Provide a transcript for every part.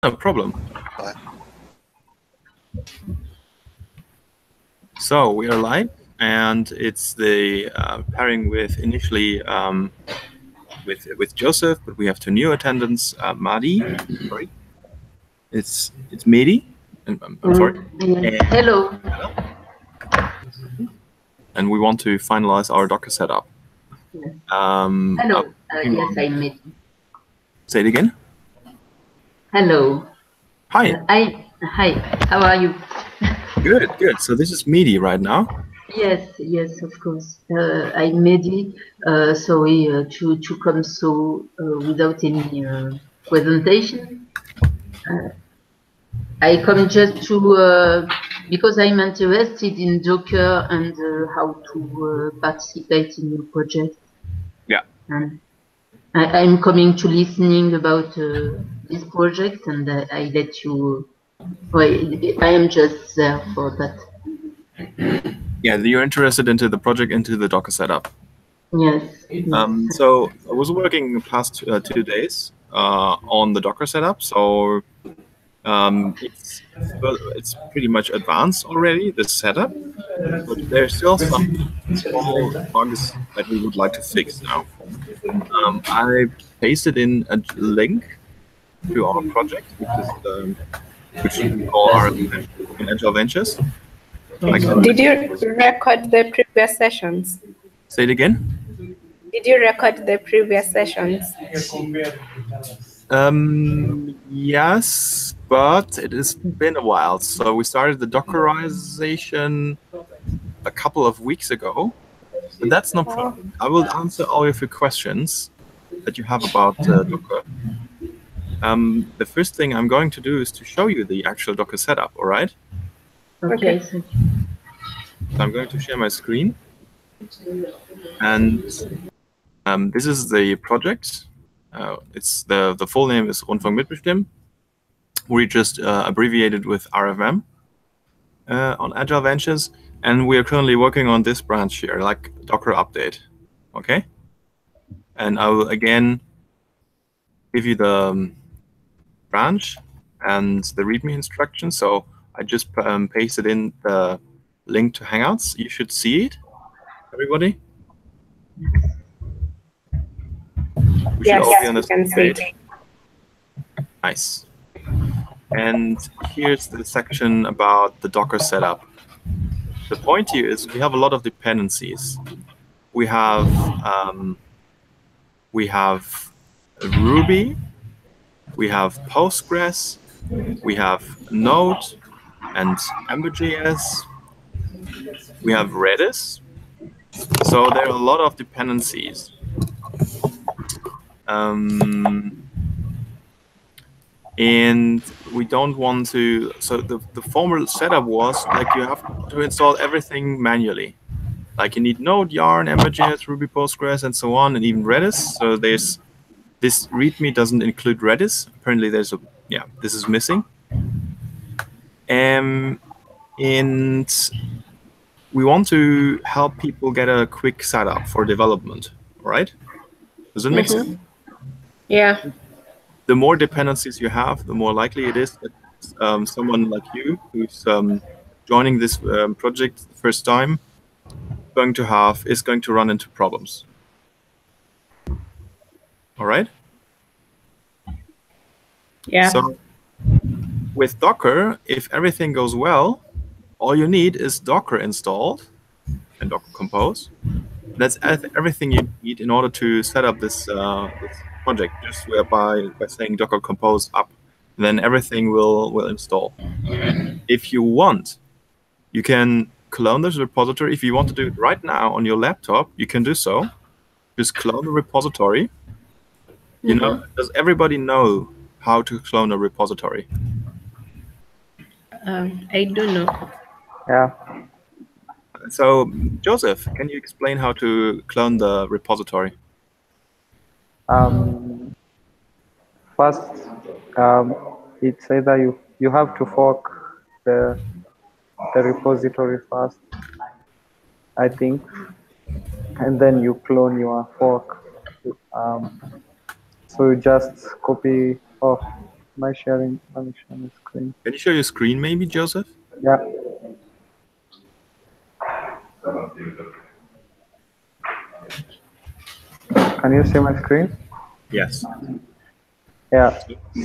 No problem. So we are live, and it's the pairing with initially with Joseph, but we have two new attendants, Madi. Sorry, it's Mehdi. I'm sorry. Hello. And we want to finalize our Docker setup. Yes. Hello. Yes, I met you. Say it again. Hello. Hi. Hi. How are you? Good, good. So this is Mehdi right now. Yes, of course. I'm Mehdi. Sorry to come so without any presentation. I come just to because I'm interested in Docker and how to participate in your project. Yeah. And I'm coming to listening about this project, and I let you. Well, I am just there for that. Yeah, you're interested into the project, into the Docker setup. Yes. So I was working the past 2 days on the Docker setup. So it's pretty much advanced already, the setup, but there's still some small bugs that we would like to fix now. I pasted in a link to our project, which we call our in Agile Ventures. Did you record the previous sessions? Say it again. Did you record the previous sessions? Yes, but it has been a while. So we started the Dockerization a couple of weeks ago, but that's no problem. I will answer all of your questions that you have about Docker. The first thing I'm going to do is to show you the actual Docker setup, all right? Okay. So I'm going to share my screen. And this is the project. It's the full name is Rundfunk mitbestimmen. We just abbreviated with RFM on Agile Ventures, and we are currently working on this branch here, like Docker update. Okay. And I will again give you the branch and the README instructions. So I just pasted in the link to Hangouts. You should see it, everybody. We should all be on the same page. Nice. And here's the section about the Docker setup. The point here is we have a lot of dependencies. We have Ruby, we have Postgres, we have Node and Ember.js, we have Redis. So there are a lot of dependencies. And we don't want to, so the former setup was like you have to install everything manually. Like you need Node, Yarn, Ember.js, Ruby, Postgres, and so on, and even Redis. So there's this README doesn't include Redis. Apparently there's a, yeah, this is missing. And we want to help people get a quick setup for development, right? Does it make sense? Yeah. The more dependencies you have, the more likely it is that someone like you, who's joining this project the first time, is going to run into problems. All right? Yeah. So with Docker, if everything goes well, all you need is Docker installed and Docker Compose. That's everything you need in order to set up this project, just by saying Docker Compose up. Then everything will install. If you want, you can clone this repository. If you want to do it right now on your laptop, you can do so. Just clone the repository. You know, does everybody know how to clone a repository? I don't know. Yeah. So, Joseph, can you explain how to clone the repository? First, it's either you have to fork the repository first, I think, and then you clone your fork. So you just copy off my sharing? Let me share my screen. Can you show your screen, maybe, Joseph? Yeah. Can you see my screen? Yes. Yeah.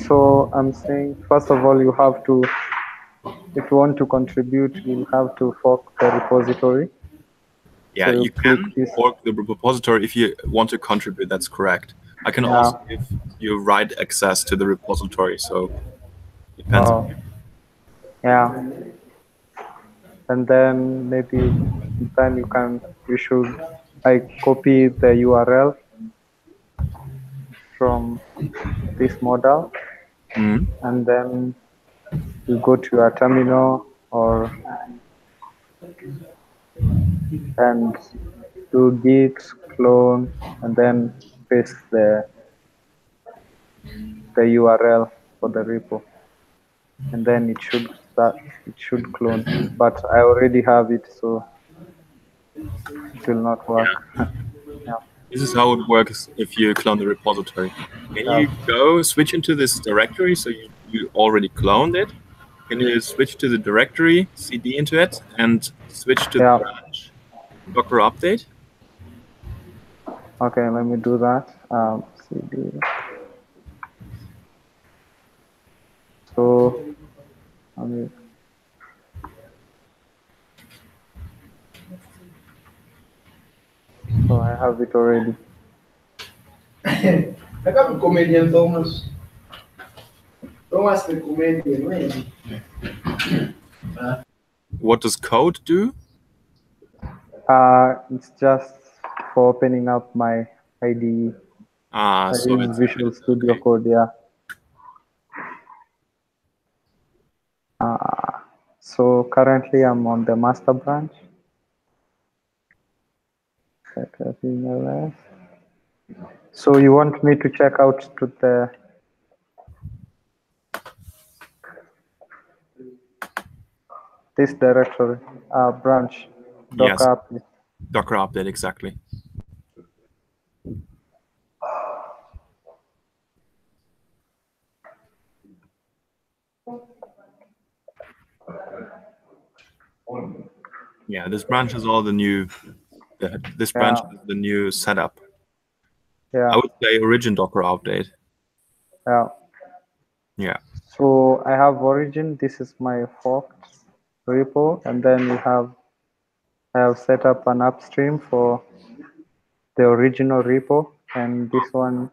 So I'm saying, first of all, you have to, if you want to contribute, you'll have to fork the repository. Yeah, So you you click can this. fork the repository if you want to contribute. That's correct. I can Yeah. also give you write access to the repository. So depends on you. Yeah. And then maybe then you should like copy the URL from this model, Mhm. and then you go to your terminal and do git clone and then paste the URL for the repo, and then it should clone. But I already have it, so it will not work. Yeah. This is how it works if you clone the repository. Can you go switch into this directory? So you already cloned it. Can you switch to the directory, cd into it, and switch to the Yeah. branch Docker update? Okay, let me do that. CD. So, I mean, so I have it already. I got a comedian, Thomas. Thomas the comedian, maybe. What does code do? It's just for opening up my IDE. I So use it's Visual Studio okay. Code, yeah. So currently I'm on the master branch. So you want me to check out to this directory, branch, Yes, Docker update. Docker update, exactly. Yeah, this branch is all the new. This branch is the new setup. Yeah. I would say origin Docker update. Yeah. Yeah. So I have origin. This is my forked repo, and then I have set up an upstream for the original repo, and this one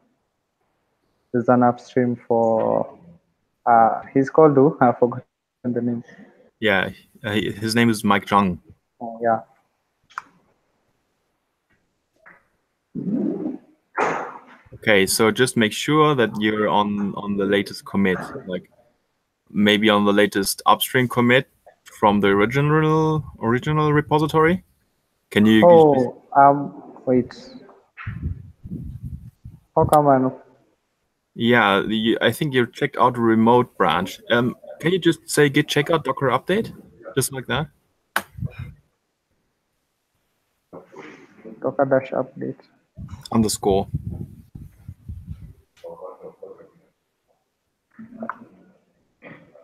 is an upstream for he's called who? I forgot the name. Yeah, his name is Mike Zhang. Yeah. Okay, so just make sure that you're on the latest commit, like maybe on the latest upstream commit from the original repository. Can you? Wait. How come I know? Yeah, I think you checked out the remote branch. Can you just say git checkout Docker update, just like that? Docker dash update. Underscore.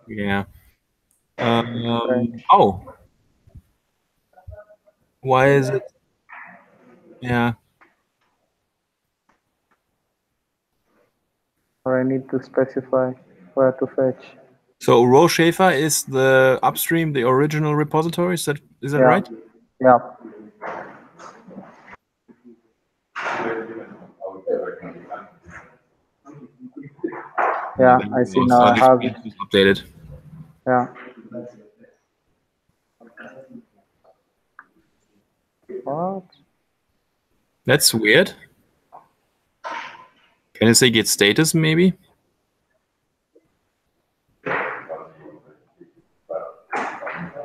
Yeah. Oh. Why is it? Yeah. Or I need to specify where to fetch. So row Schaefer is the upstream, the original repository. Is that right? Yeah. Yeah, I see now. I have it. Updated. Yeah. What? That's weird. Can you say git status maybe?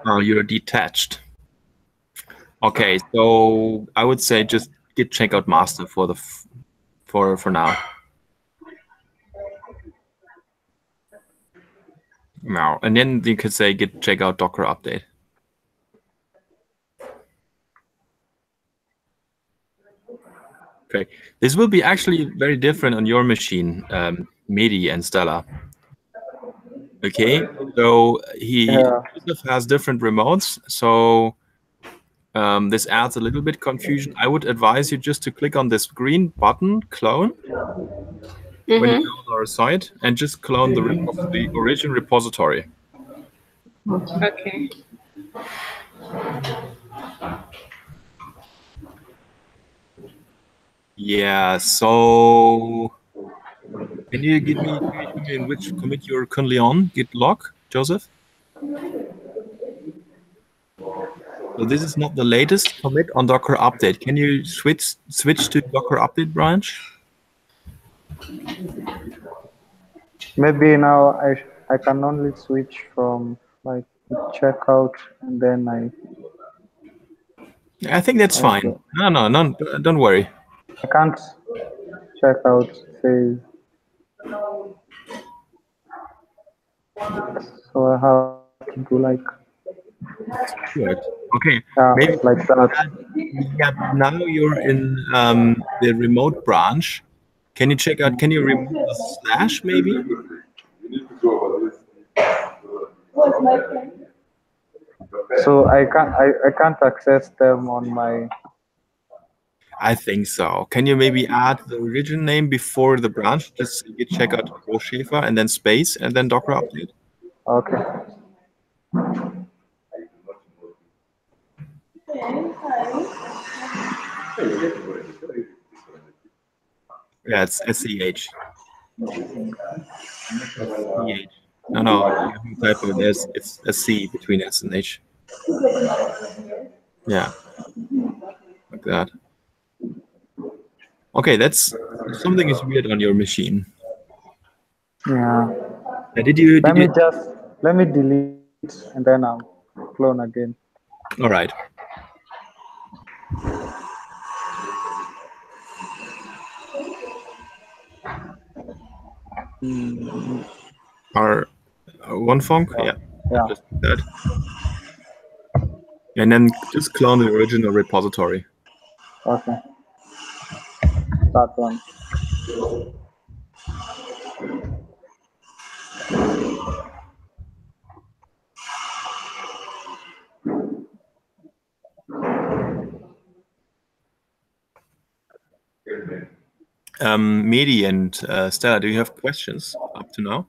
Oh, you're detached. Okay, so I would say just git checkout master for the for now. Now, and then you could say git checkout Docker update. Okay, this will be actually very different on your machine, Medi and Stella. Okay, so Yeah. Joseph has different remotes, so this adds a little bit confusion. I would advise you just to click on this green button, clone, when you go on our site, and just clone the origin repository. Okay. Yeah, so can you show me in which commit you're currently on, git log, Joseph? So this is not the latest commit on Docker update. Can you switch to Docker update branch? Maybe now I can only switch from like checkout and then I think that's fine. No, don't worry. I can't check out phase. So I have to do like Good. Okay. yeah, Maybe like that. yeah. Now you're in the remote branch. Can you check out? Can you remove the slash maybe? So I can't access them on my. I think so. Can you maybe add the origin name before the branch? Just git checkout Schäfer and then space and then Docker update. Okay. Yeah, it's SCH. No, you have a typo. It's a C between S and H. Yeah, like that. Okay, that's something is weird on your machine. Yeah. Let me delete and then I'll clone again. All right. Our Rundfunk, Yeah. Just that. And then just clone the original repository. Okay. That one. Mehdi and Stella, do you have questions up to now?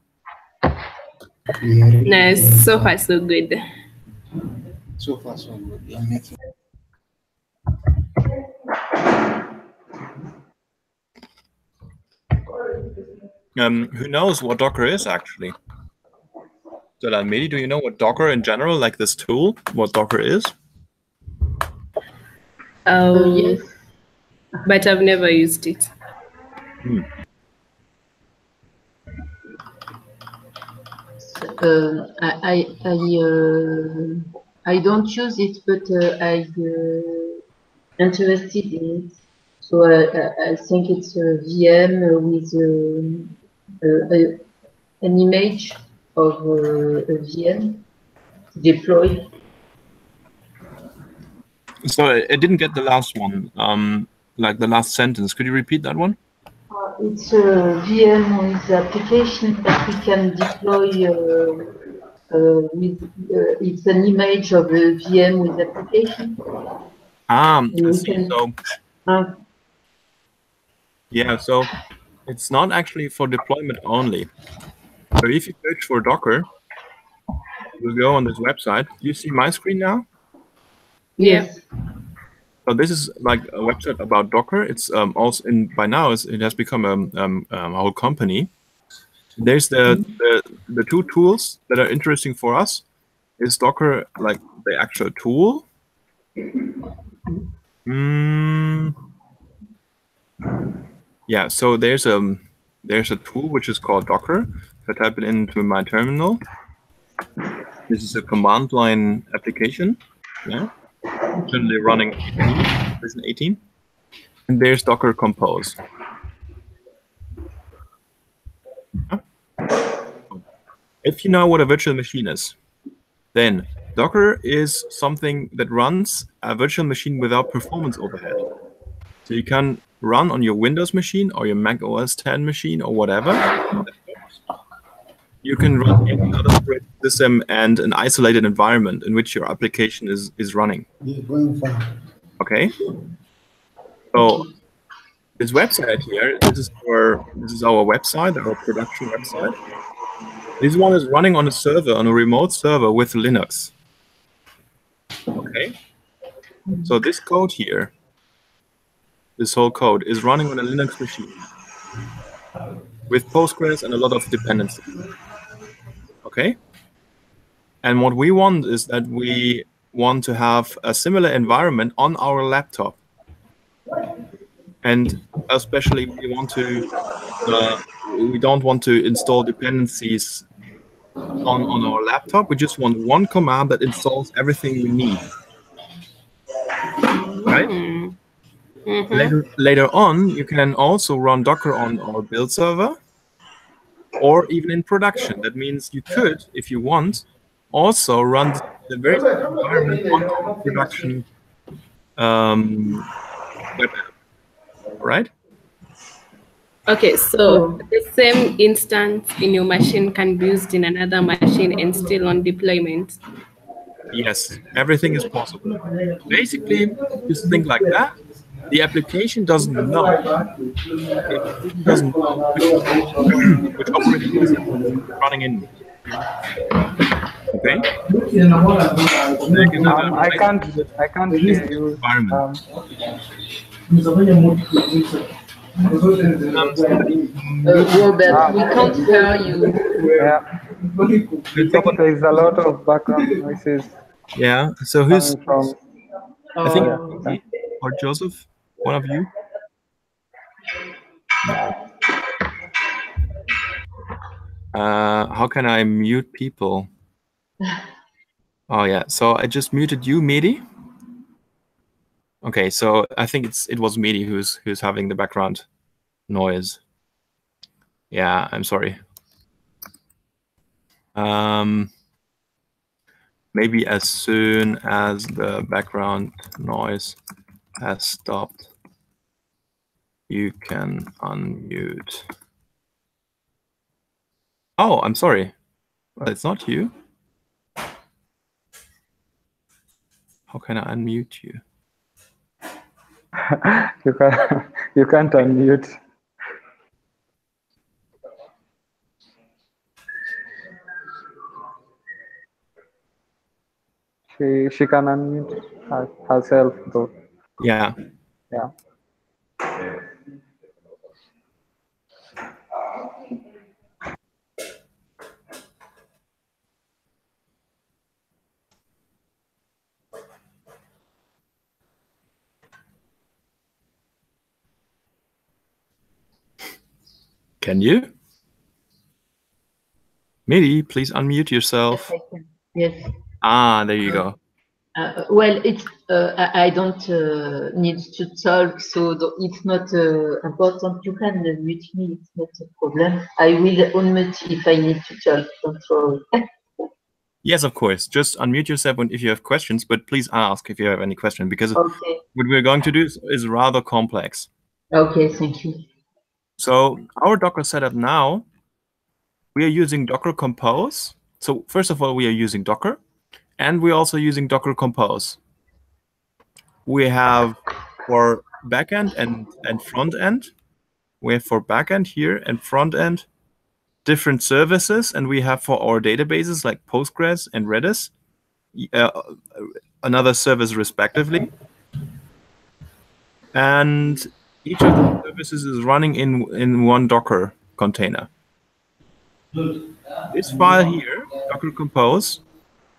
No, so far so good. So far, so good. Yeah, making. Who knows what Docker is actually? Stella and Mehdi, do you know what Docker in general, like this tool, what Docker is? Oh, Yes. but I've never used it. I don't use it, but I interested in it. So I think it's a VM with an image of a VM deployed. So I didn't get the last one, like the last sentence. Could you repeat that one? It's a VM with application that we can deploy it's an image of a VM with application. I see. So Uh, yeah, so it's not actually for deployment only. So if you search for Docker, we'll go on this website. Do you see my screen now? yes. So this is like a website about Docker. It's also by now it has become a whole company. There's the two tools that are interesting for us. Is Docker like the actual tool? Yeah. So there's a tool which is called Docker. If I type it into my terminal, this is a command line application. Yeah. Currently running version 18. And there's Docker Compose. If you know what a virtual machine is, then Docker is something that runs a virtual machine without performance overhead. So you can run on your Windows machine or your Mac OS X machine or whatever. you can run any other operating system and an isolated environment in which your application is running. Okay. So this website here, this is our website, our production website. This one is running on a server, on a remote server with Linux. Okay. So this code here, this whole code is running on a Linux machine with Postgres and a lot of dependencies. Okay. And what we want is that we want to have a similar environment on our laptop. And especially we don't want to install dependencies on our laptop. We just want one command that installs everything we need. Right? Later on, you can also run Docker on our build server or even in production. That means you could, if you want, also run the very same environment on our production web app. Right? Okay, so the same instance in your machine can be used in another machine and still on deployment. Yes, everything is possible. Basically, just think like that. The application doesn't know. Which operating system is running in. Okay. I can't hear you. Robert, we can't hear you. Yeah. There is a lot of background noises. Yeah. So who's from? I think or Joseph, one of you. How can I mute people? Oh yeah. So I just muted you, Mehdi. Okay. So I think it was Mehdi who's having the background noise. Yeah. I'm sorry. Maybe as soon as the background noise has stopped, you can unmute. Oh, I'm sorry. Well, it's not you. How can I unmute you? You can't unmute. She can unmute herself though. Yeah. Yeah. Can you? Mehdi, please unmute yourself. Yes, I can. Yes. Ah, there you go. Well, it's I don't need to talk, so it's not important. You can mute me; it's not a problem. I will unmute if I need to talk. Don't worry. Yes, of course. Just unmute yourself if you have questions, but please ask if you have any question, because what we're going to do is rather complex. Okay, thank you. So our Docker setup now, we are using Docker Compose. So first of all, we are using Docker, and we're also using Docker Compose. We have for backend and front end. We have for backend here and front end different services, and we have for our databases like Postgres and Redis another service respectively. And each of the services is running in one Docker container. This file here, Docker Compose,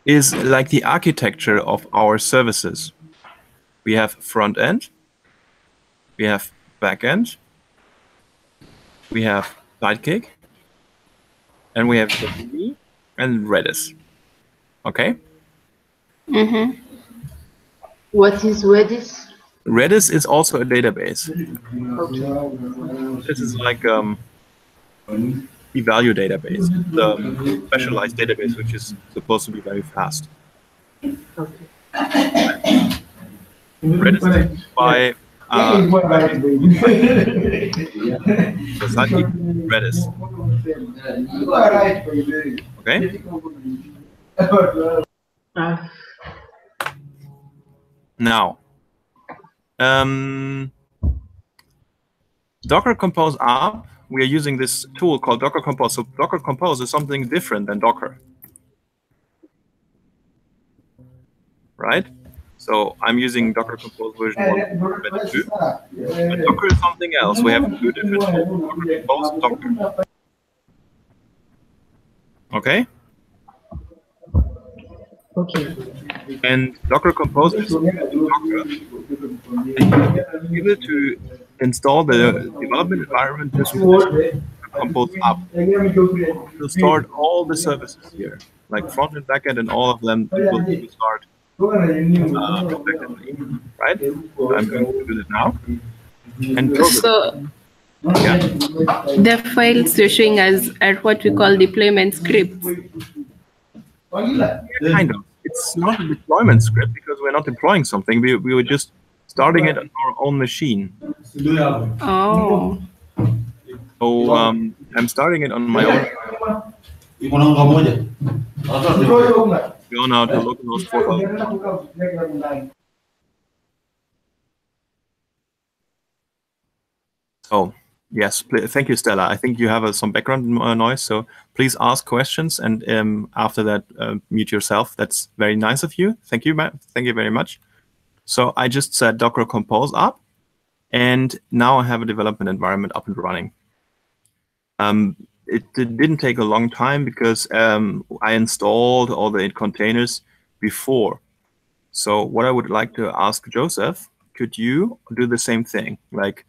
is like the architecture of our services. We have front end, we have back end, we have Sidekick, and we have WD and Redis. Okay? Mm-hmm. What is Redis? Redis is also a database. Okay. This is like evaluate database, the specialized database, which is supposed to be very fast. Okay. Redis is by Sidekick Redis. Okay. Now, Docker Compose up, we are using this tool called Docker Compose. So Docker Compose is something different than Docker, right? So I'm using Docker Compose version 1.22. But Docker is something else. We have two different tools, Docker Compose and Docker. Okay? Okay. And Docker Compose is Docker. You're able to install the development environment just with Compose up. You'll start all the services here, like front and back end, and all of them will start effectively, right? So I'm going to do that now. And so yeah. the files you're showing us are what we call deployment scripts. Kind of. It's not a deployment script because we're not deploying something. We were just starting it on our own machine. Oh. So I'm starting it on my own. Go now to localhost 4001. Oh, yes. Thank you, Stella. I think you have some background noise, so please ask questions, and after that, mute yourself. That's very nice of you. Thank you, Matt. Thank you very much. So I just set Docker Compose up, and now I have a development environment up and running. It didn't take a long time because I installed all the containers before. So what I would like to ask Joseph, could you do the same thing? Like,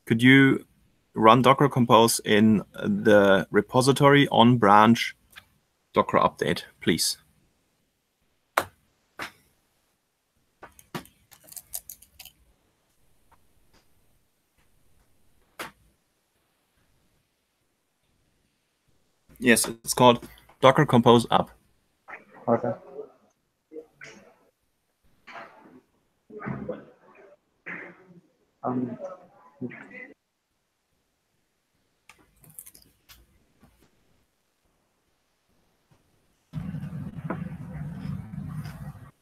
could you run Docker Compose in the repository on branch Docker update, please? Yes, it's called Docker Compose up. Okay.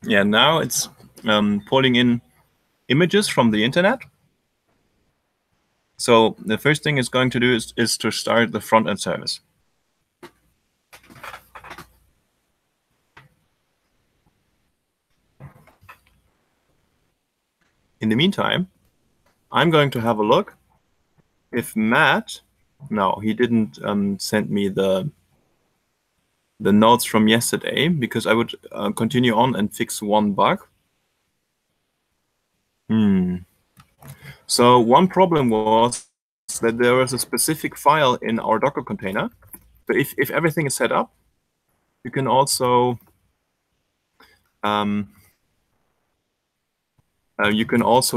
Yeah, now it's pulling in images from the internet. So the first thing it's going to do is to start the front-end service. In the meantime, I'm going to have a look if Matt, no, he didn't send me the notes from yesterday, because I would continue on and fix one bug. So one problem was that there was a specific file in our Docker container. But if everything is set up, you can also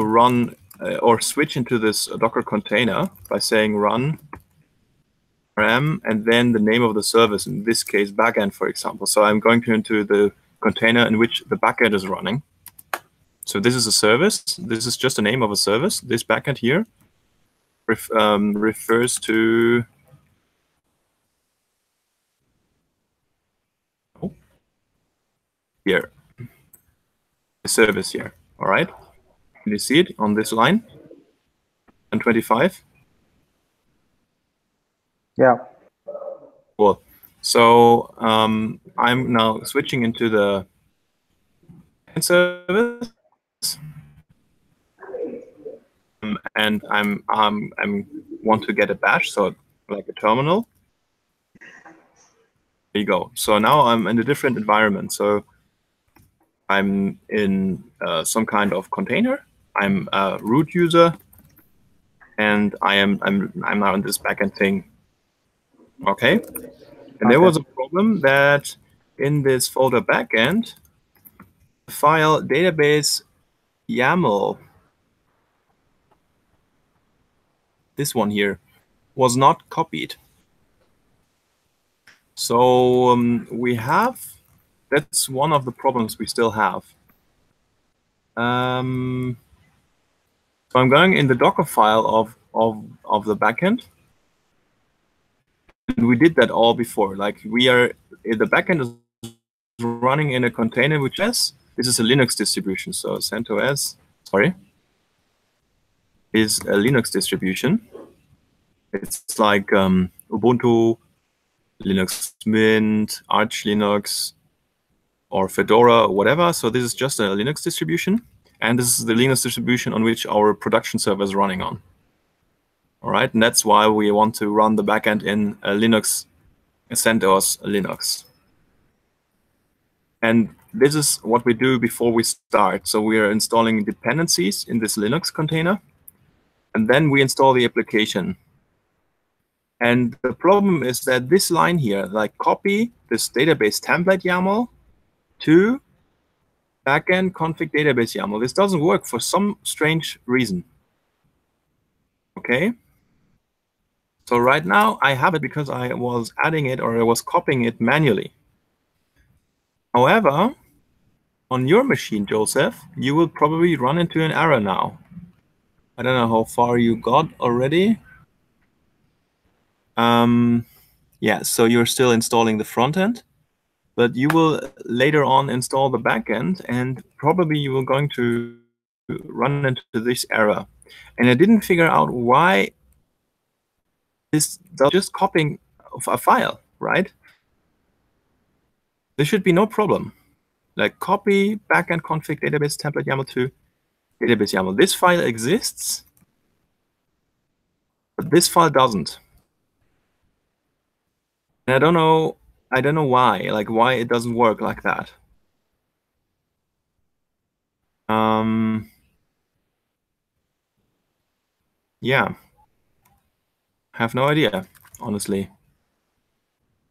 run or switch into this Docker container by saying run rm and then the name of the service, in this case backend, for example. So I'm going into the container in which the backend is running. So this is a service. This is just the name of a service. This backend here refers to here, the service here. All right. Can you see it on this line? 125. Yeah. Cool. So I'm now switching into the service, and I'm want to get a bash, so like a terminal. There you go. So now I'm in a different environment. So I'm in some kind of container. I'm a root user, and I'm now in this backend thing. Okay. And there was a problem that in this folder backend, the file database YAML, this one here, was not copied. So that's one of the problems we still have. So I'm going in the Docker file of the backend, we did that all before. Like the backend is running in a container which is this is a Linux distribution. So CentOS, sorry, is a Linux distribution. It's like Ubuntu, Linux Mint, Arch Linux, or Fedora, or whatever. So this is just a Linux distribution. And this is the Linux distribution on which our production server is running on. All right, and that's why we want to run the backend in a Linux, a CentOS Linux. And this is what we do before we start. So we are installing dependencies in this Linux container, and then we install the application. And the problem is that this line here, like copy this database template YAML to backend config database YAML, this doesn't work for some strange reason. Okay. So right now I have it because I was adding it or I was copying it manually. However, on your machine, Joseph, you will probably run into an error now. I don't know how far you got already. Yeah, so you're still installing the front end, but you will later on install the back end, and probably you are going to run into this error. And I didn't figure out why this does just copying of a file, right? There should be no problem. Like copy backend config database template YAML to database YAML. This file exists, but this file doesn't. And I don't know why, like why it doesn't work like that. Yeah, have no idea, honestly.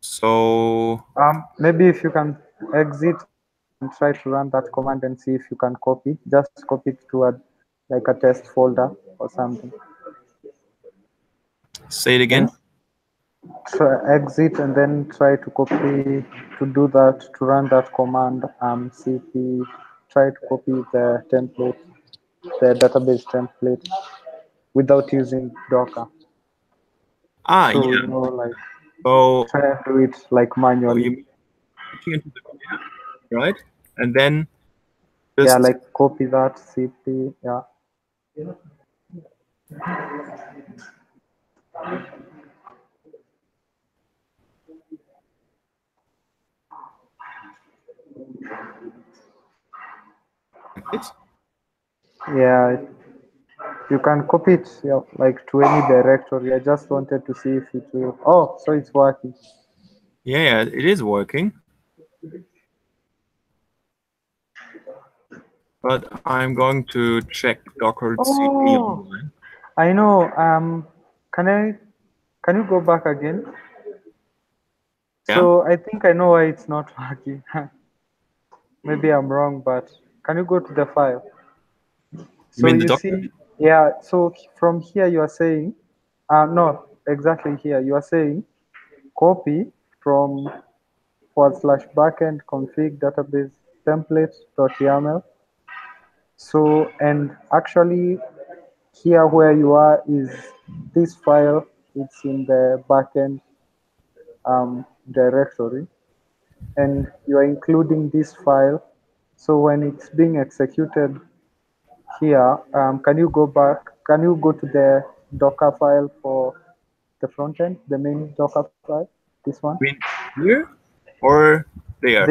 So maybe if you can exit and try to run that command and see if you can copy, just copy it to like a test folder or something. Say it again. Exit and then try to copy to do that, to run that command. Cp, try to copy the template, the database template without using Docker. Ah, So, yeah. you know, like So try and do it like manually. you into the container, right? And then just yeah, like copy that cp. Yeah. it. Yeah, you can copy it, yeah, like to any directory. I just wanted to see if it will. Oh, so it's working. Yeah, it is working. But I'm going to check Docker CP online. I know. Can you go back again? Yeah. So I think I know why it's not working. Maybe I'm wrong, but can you go to the file? So mean the you Docker? see, yeah. So from here you are saying, no, exactly here you are saying, copy from /backend config database template.yaml. So, and actually here where you are is this file. It's in the backend directory, and you are including this file. So when it's being executed here, can you go back? Can you go to the Docker file for the front end, the main Docker file? This one. You mean here or there?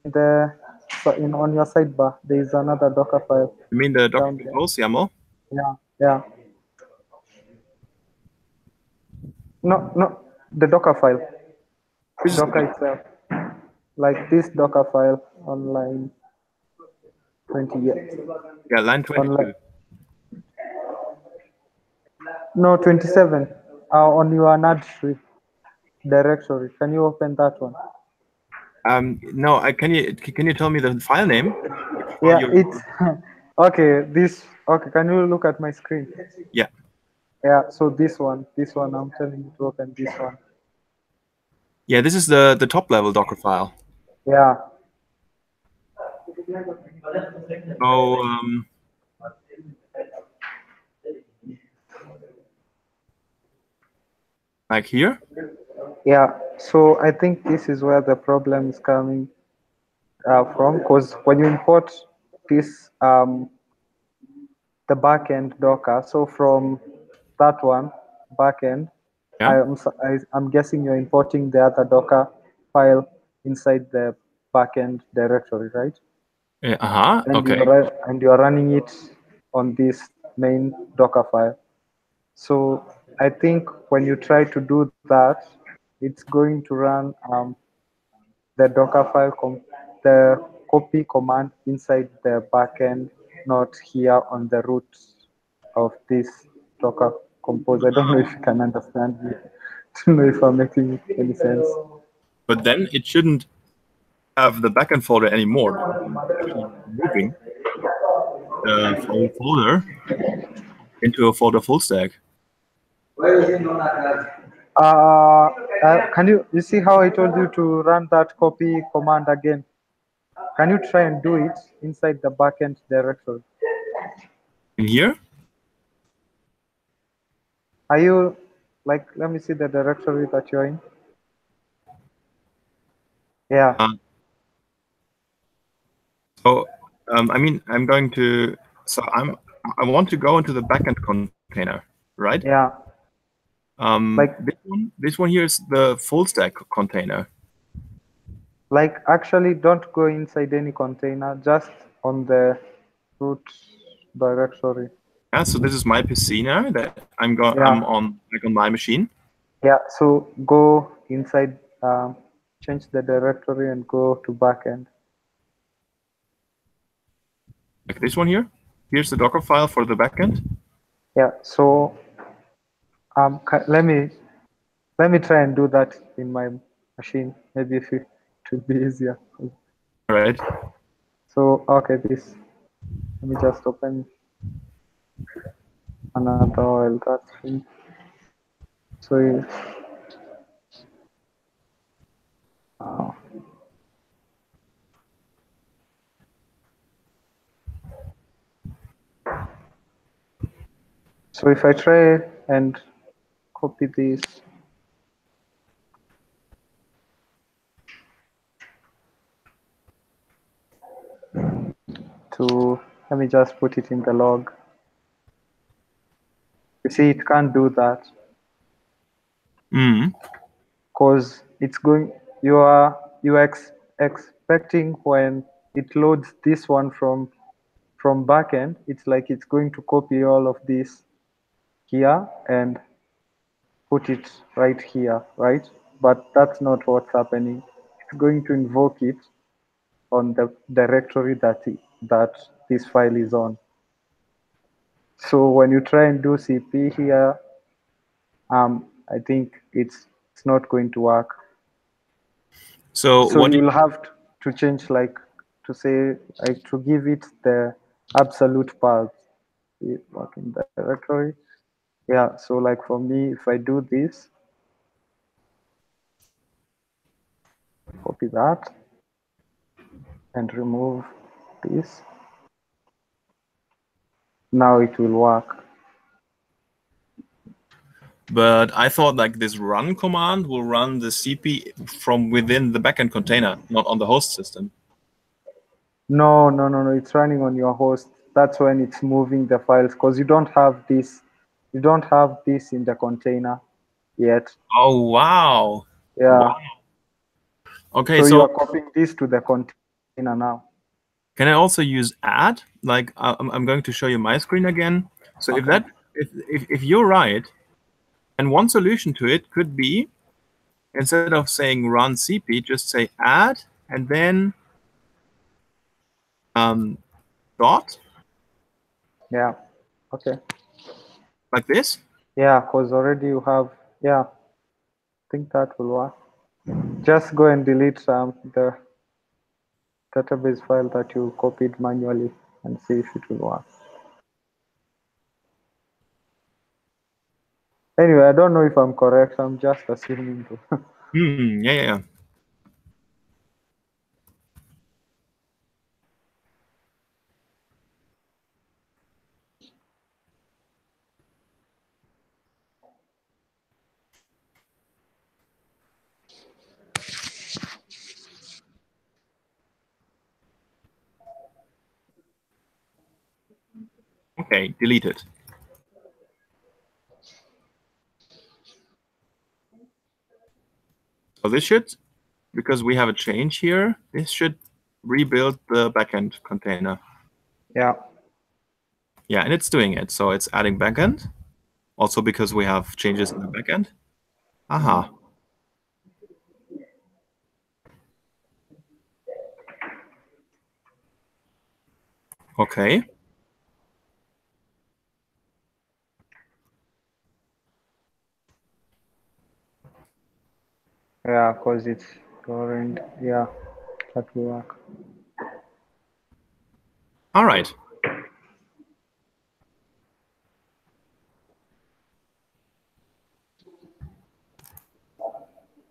There, on your sidebar, there is another Docker file. You mean the Docker down there. compose YAML? Yeah. No, the Docker file. Which is Docker itself. Like this Docker file on line 20. Yeah, line 22. No, 27. On your nursery directory. Can you open that one? No, can you tell me the file name? Yeah, it's okay. Okay. Can you look at my screen? Yeah. Yeah. So this one, I'm telling you to open this one. Yeah, this is the top level Docker file. Yeah. So Like here? Yeah, so I think this is where the problem is coming from, because when you import this the backend Docker, so from that one backend, Yeah. I'm guessing you're importing the other Docker file inside the backend directory, right? Uh-huh. And Okay. you're running it on this main Docker file. So I think when you try to do that, it's going to run the Docker file, the copy command inside the backend, not here on the root of this Docker compose. I don't know if you can understand me. I don't know if I'm making any sense. But then it shouldn't have the backend folder anymore, because I'm actually moving the full folder into a folder full stack. Can you see how I told you to run that copy command again? Can you try and do it inside the backend directory? In here? Are you like, let me see the directory that you're in. Yeah, So, I mean, I'm going to. So I want to go into the backend container, right? yeah. Like, This one here is the full stack container. actually don't go inside any container, just on the root directory. Yeah. So this is my PC now that I'm Yeah, on like on my machine. yeah. So go inside, change the directory and go to backend. Like this one here. Here's the Docker file for the backend. Yeah. So let me try and do that in my machine. Maybe if it would be easier. All right. So okay, this. Let me just open another oil. That's free. So uh, so if I try and copy this, to, let me just put it in the log. You see, it can't do that Mm. because it's going. You are expecting when it loads this one from backend. It's like it's going to copy all of this here and put it right here, right? But that's not what's happening. It's going to invoke it on the directory that this file is on. So when you try and do CP here, I think it's not going to work. So So what? you'll have to change, like, to say, like, to give it the absolute path. Working directory. Yeah. So like for me, if I do this, copy that and remove this, now it will work. But I thought like this run command will run the CP from within the backend container, not on the host system. No. It's running on your host. That's when it's moving the files, because you don't have this. You don't have this in the container yet. Oh wow. Yeah. Wow. Okay, So you so are copying this to the container now. can I also use add? Like I'm going to show you my screen again. So Okay. if you're right, and one solution to it could be, instead of saying run CP, just say add and then dot Yeah. Okay. like this. Yeah, because already you have. Yeah, I think that will work. Just go and delete the database file that you copied manually and see if it will work. Anyway, I don't know if I'm correct. I'm just assuming. Yeah. Okay, delete it. So this should, because we have a change here, this should rebuild the backend container. Yeah. Yeah, and it's doing it. So it's adding backend. Also because we have changes in the backend. Aha. Okay. Yeah, because it's current. Yeah, that will work. All right.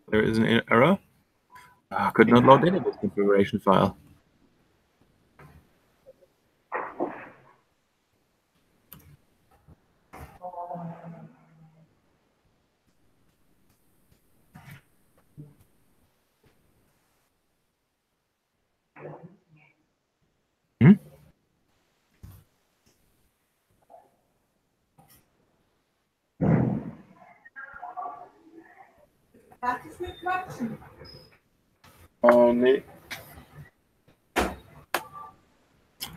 There is an error. Could not load database configuration file. Hmm?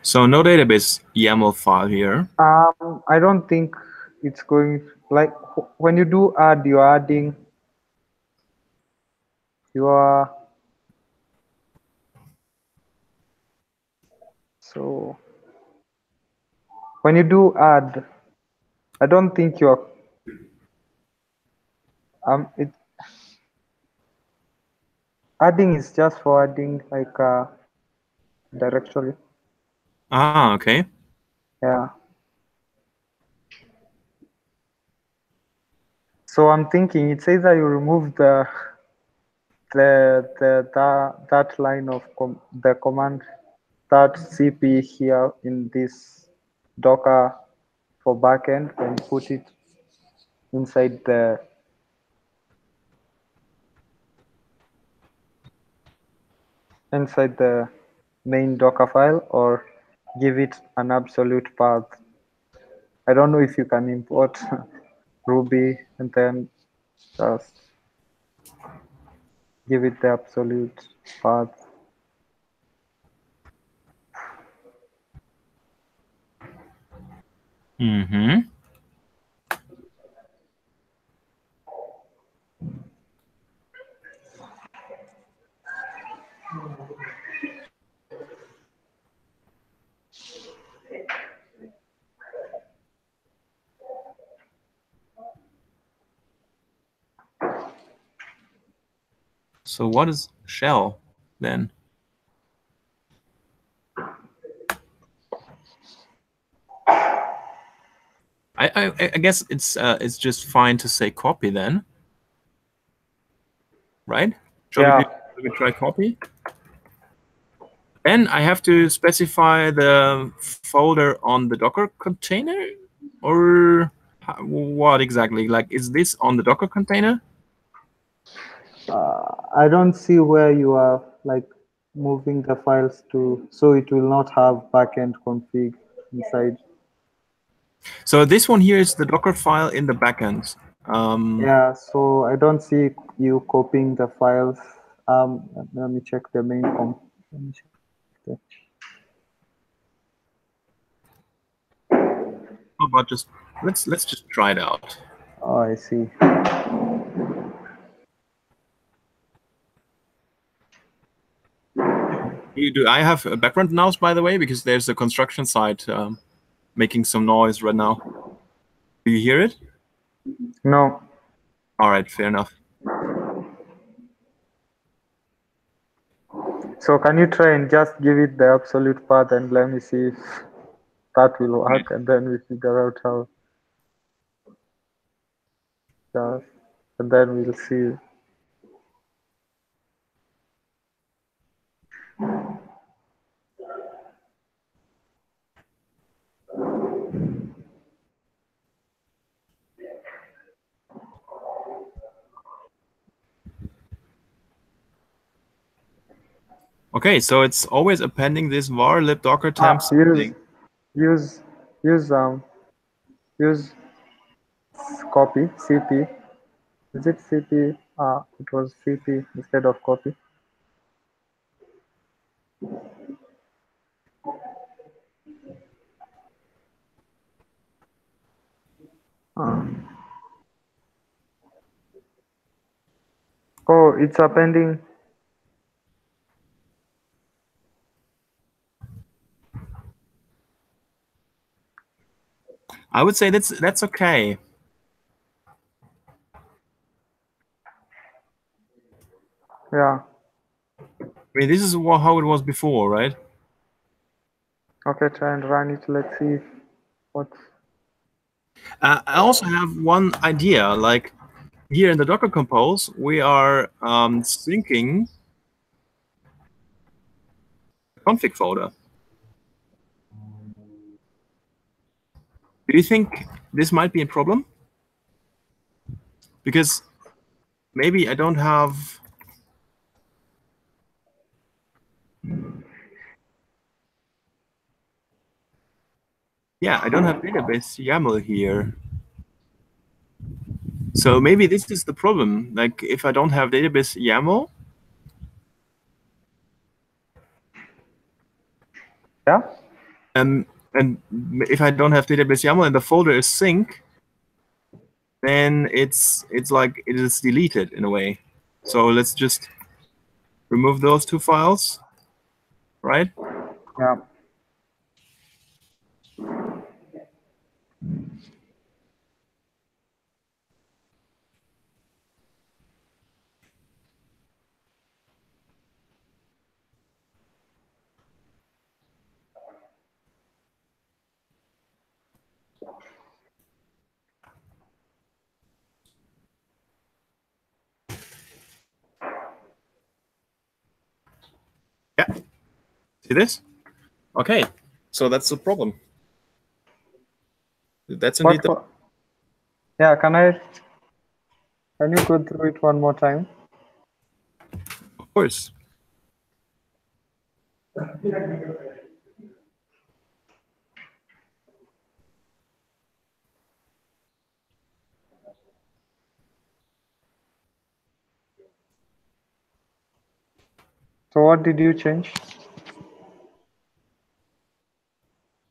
So no database YAML file here. I don't think it's going like when you do add, you're adding your so when you do add, I don't think you're it adding is just for adding like directory. Ah, okay. Yeah. So I'm thinking it says that you remove that line of the command that cp here in this Docker for backend and put it inside the main Docker file, or give it an absolute path. I don't know if you can import Ruby and then just give it the absolute path. Mm-hmm. So what is shell then? I guess it's just fine to say copy then, right? Shall we try copy? Then I have to specify the folder on the Docker container, or what exactly? Like, is this on the Docker container? I don't see where you are like moving the files to, so it will not have backend config inside. So this one here is the Docker file in the backend. Yeah, so I don't see you copying the files. Let me check the main com. Let me check the... How about just let's just try it out. Oh, I see. I have a background noise, by the way, because there's a construction site making some noise right now. Do you hear it? No. All right, fair enough. So can you try and just give it the absolute path and let me see if that will work, and then we figure out how. Just, and then we'll see. Okay, so it's always appending this var lib docker temp. Use use copy cp. Is it cp? It was cp instead of copy. Oh, it's appending. I would say that's okay. Yeah. I mean, this is how it was before, right? Okay, try and run it. Let's see if what's. I also have one idea. Like here in the Docker Compose, we are syncing the config folder. Do you think this might be a problem? Because maybe I don't have. Yeah, I don't have database YAML here. So maybe this is the problem. Like if I don't have database YAML. Yeah. And if I don't have database YAML and the folder is sync, then it's like it is deleted in a way. So let's just remove those two files, right? Yeah. Yeah. See this? Okay. So that's the problem. That's indeed the. Yeah. Can you go through it one more time? Of course. So what did you change?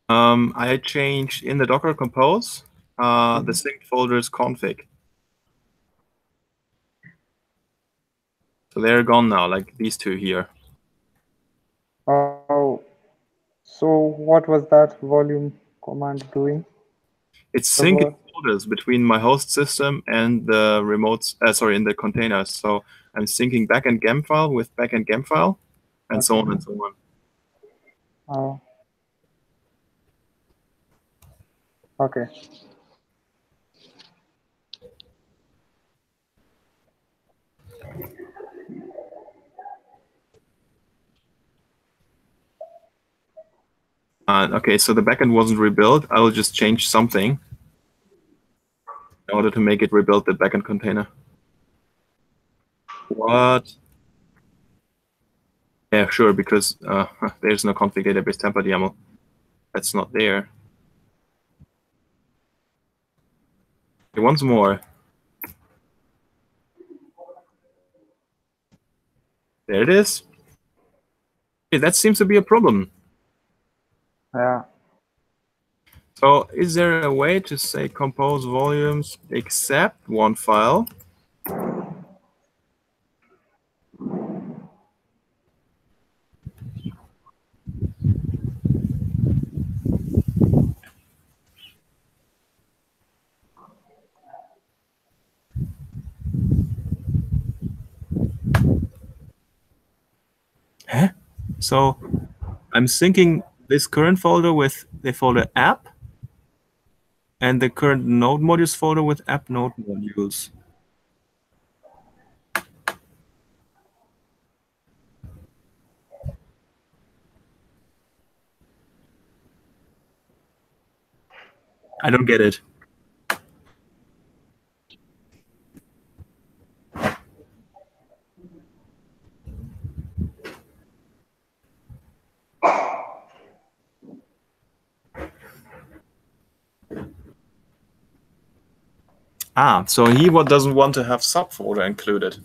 I changed in the Docker Compose the synced folders config. So they're gone now, like these two here. Oh, so what was that volume command doing? It's syncing folders between my host system and the remotes. Sorry, in the containers. So I'm syncing backend gem file with backend gem file, and so on and so on. Oh. Okay. Okay, so the backend wasn't rebuilt. I will just change something in order to make it rebuild the backend container. What? Yeah, sure, because there's no config database template YAML. That's not there. Okay, once more. There it is. Okay, that seems to be a problem. Yeah. So is there a way to say compose volumes except one file? Huh? So I'm syncing this current folder with the folder app and the current node modules folder with app node modules. I don't get it. Ah, so he doesn't want to have subfolder included.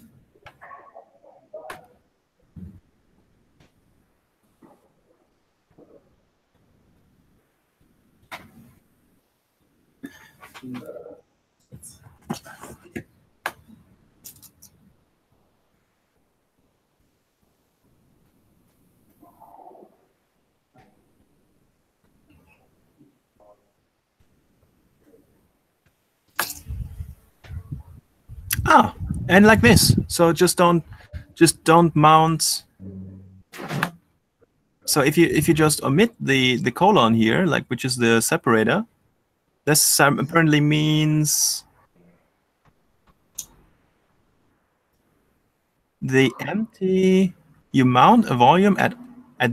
Ah, and like this. So just don't mount. So if you just omit the colon here, like which is the separator, this apparently means the empty, you mount a volume at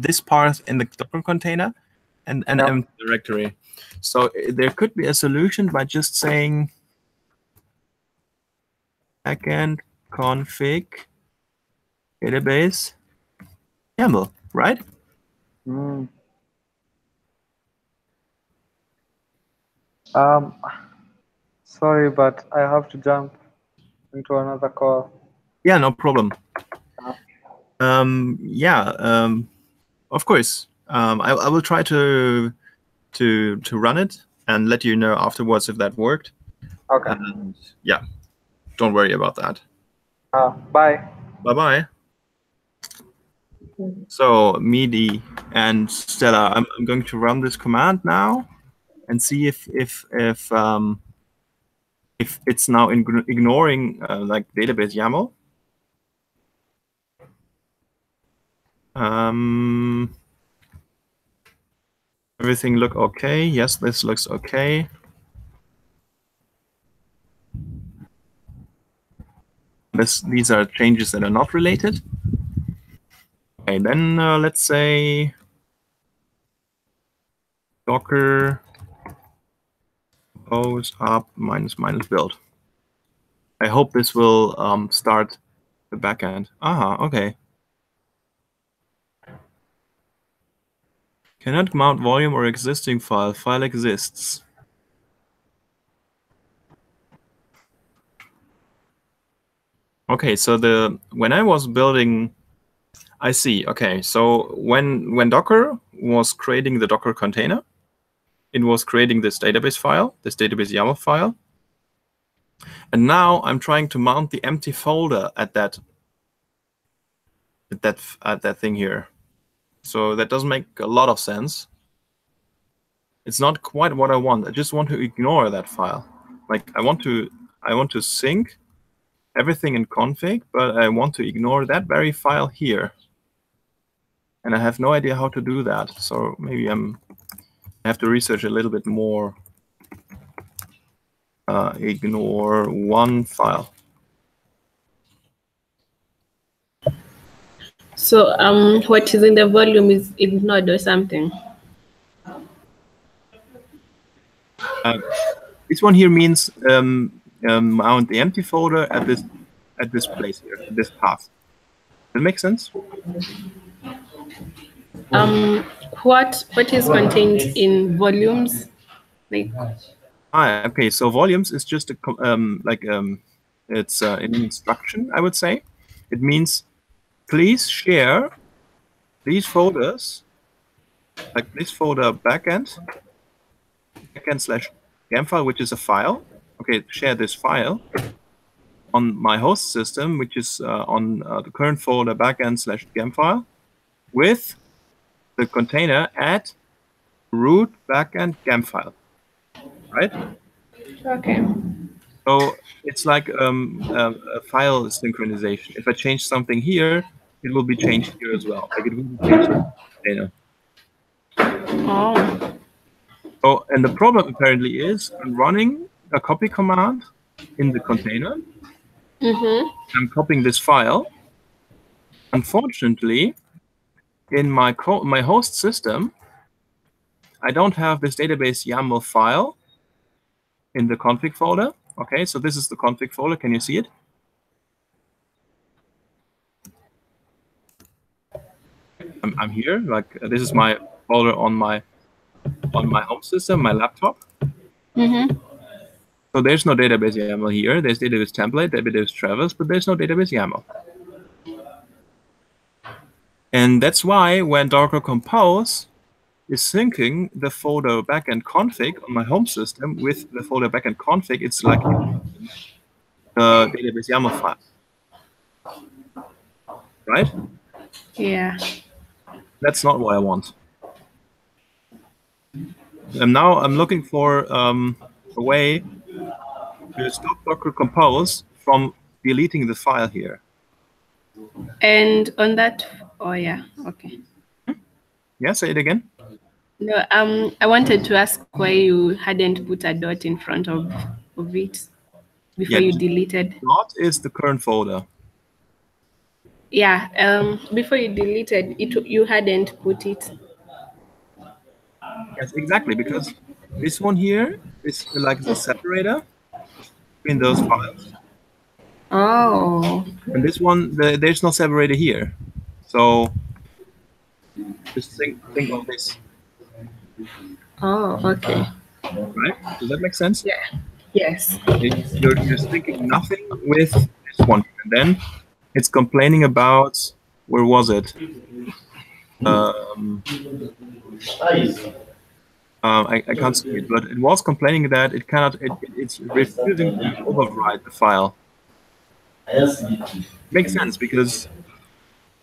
this path in the Docker container and an empty directory. So there could be a solution by just saying backend config database YAML, right? Mm. Sorry, but I have to jump into another call. Yeah, no problem. Of course. I will try to run it and let you know afterwards if that worked. Okay. And yeah, don't worry about that. Bye. Bye-bye. So Midi and Stella, I'm going to run this command now and see if it's now ignoring like database YAML. Everything look okay? Yes, this looks okay. These are changes that are not related. Okay, then let's say Docker compose up -- build. I hope this will start the backend. Aha, okay. Cannot mount volume or existing file. File exists. Okay, so when I was building, I see. Okay, so when Docker was creating the Docker container, it was creating this database file, this database YAML file, and now I'm trying to mount the empty folder at that thing here. So that doesn't make a lot of sense. It's not quite what I want. I just want to ignore that file. Like I want to sync everything in config, but I want to ignore that very file here. And I have no idea how to do that. So maybe I have to research a little bit more. Ignore one file. So what is in the volume is ignored or something. This one here means mount the empty folder at this place here, this path. Does that make sense? What is contained in volumes? Like, okay, so volumes is just a it's an instruction, I would say. It means please share these folders, like this folder backend /gam file, which is a file. Okay, share this file on my host system, which is on the current folder backend /gam file, with the container at root backend gam file, right? okay. So it's like a file synchronization. If I change something here, it will be changed here as well. Like it will be changed in the container. Oh. Oh, and the problem apparently is I'm running a copy command in the container. I'm copying this file. Unfortunately, in my host system, I don't have this database YAML file in the config folder. Okay, so this is the config folder. Can you see it? I'm here. Like this is my folder on my home system, my laptop. So there's no database YAML here. There's database template, database traverse, but there's no database YAML. And that's why when Docker Compose is syncing the folder backend config on my home system with the folder backend config, it's like the database YAML file, right? Yeah. That's not what I want. And now I'm looking for a way to stop Docker Compose from deleting the file here. And on that, oh yeah, okay. Yeah, say it again. No, I wanted to ask why you hadn't put a dot in front of it before you deleted. Dot is the current folder. Yeah, before you deleted it, you hadn't put it. Yes, exactly, because this one here is like the separator between those files. Oh. And this one, there's no separator here. So just think of this. Oh, okay. Right? Does that make sense? Yeah. Yes. You're thinking nothing with this one. And then it's complaining about, where was it? I can't see it, but it was complaining that it cannot, it's refusing to override the file. Makes sense, because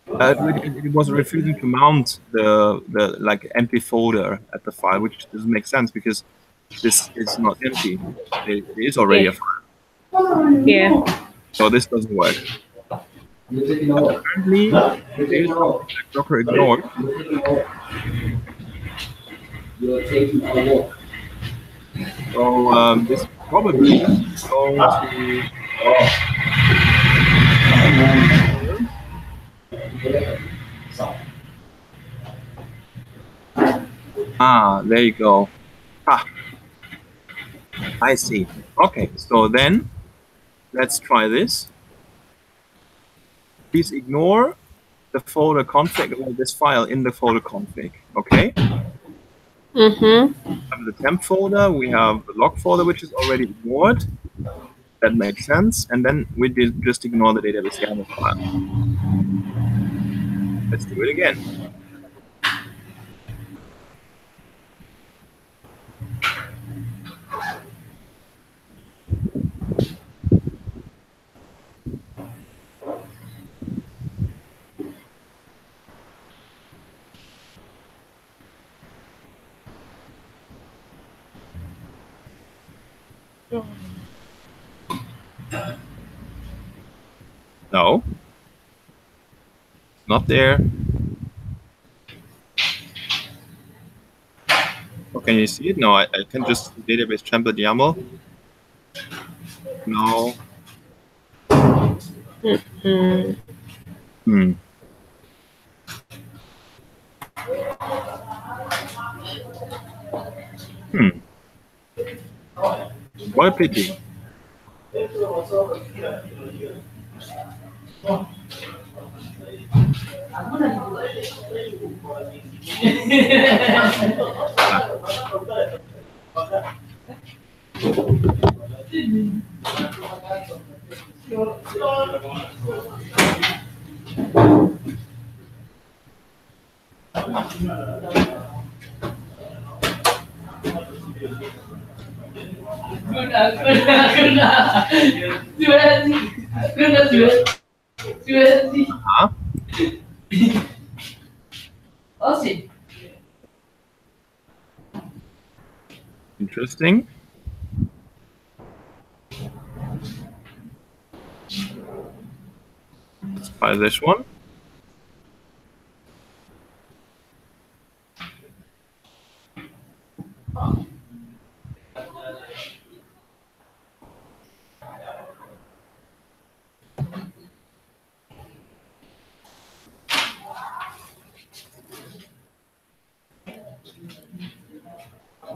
it was refusing to mount the like empty folder at the file, which doesn't make sense because this is not empty. It is already a file. Yeah. So this doesn't work. Apparently, there is something that Docker ignored. So this probably is going to. There you go. I see. Okay, so then let's try this. Please ignore the folder config, or this file in the folder config. Okay. Mm-hmm. We have the temp folder. We have the log folder, which is already ignored. That makes sense. And then we did just ignore the database YAML file. Let's do it again. No, not there. Oh, can you see it? No, I can just database template YAML. No. Mm-hmm. What a pity. Interesting. Let's try this one.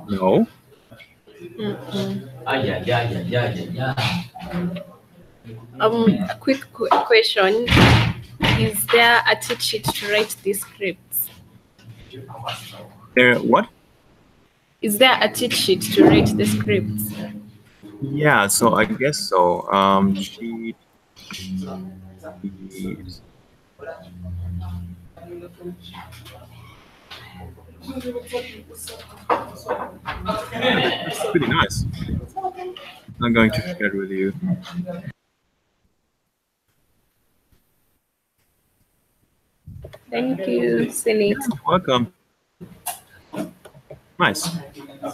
No. A quick question. Is there a cheat sheet to write these scripts? There, what? Is there a cheat sheet to write the scripts? Yeah, so I guess so. Cheat sheet. Yeah, that looks pretty nice. I'm going to share it with you. Thank you, Sunit. Yeah, welcome. Nice.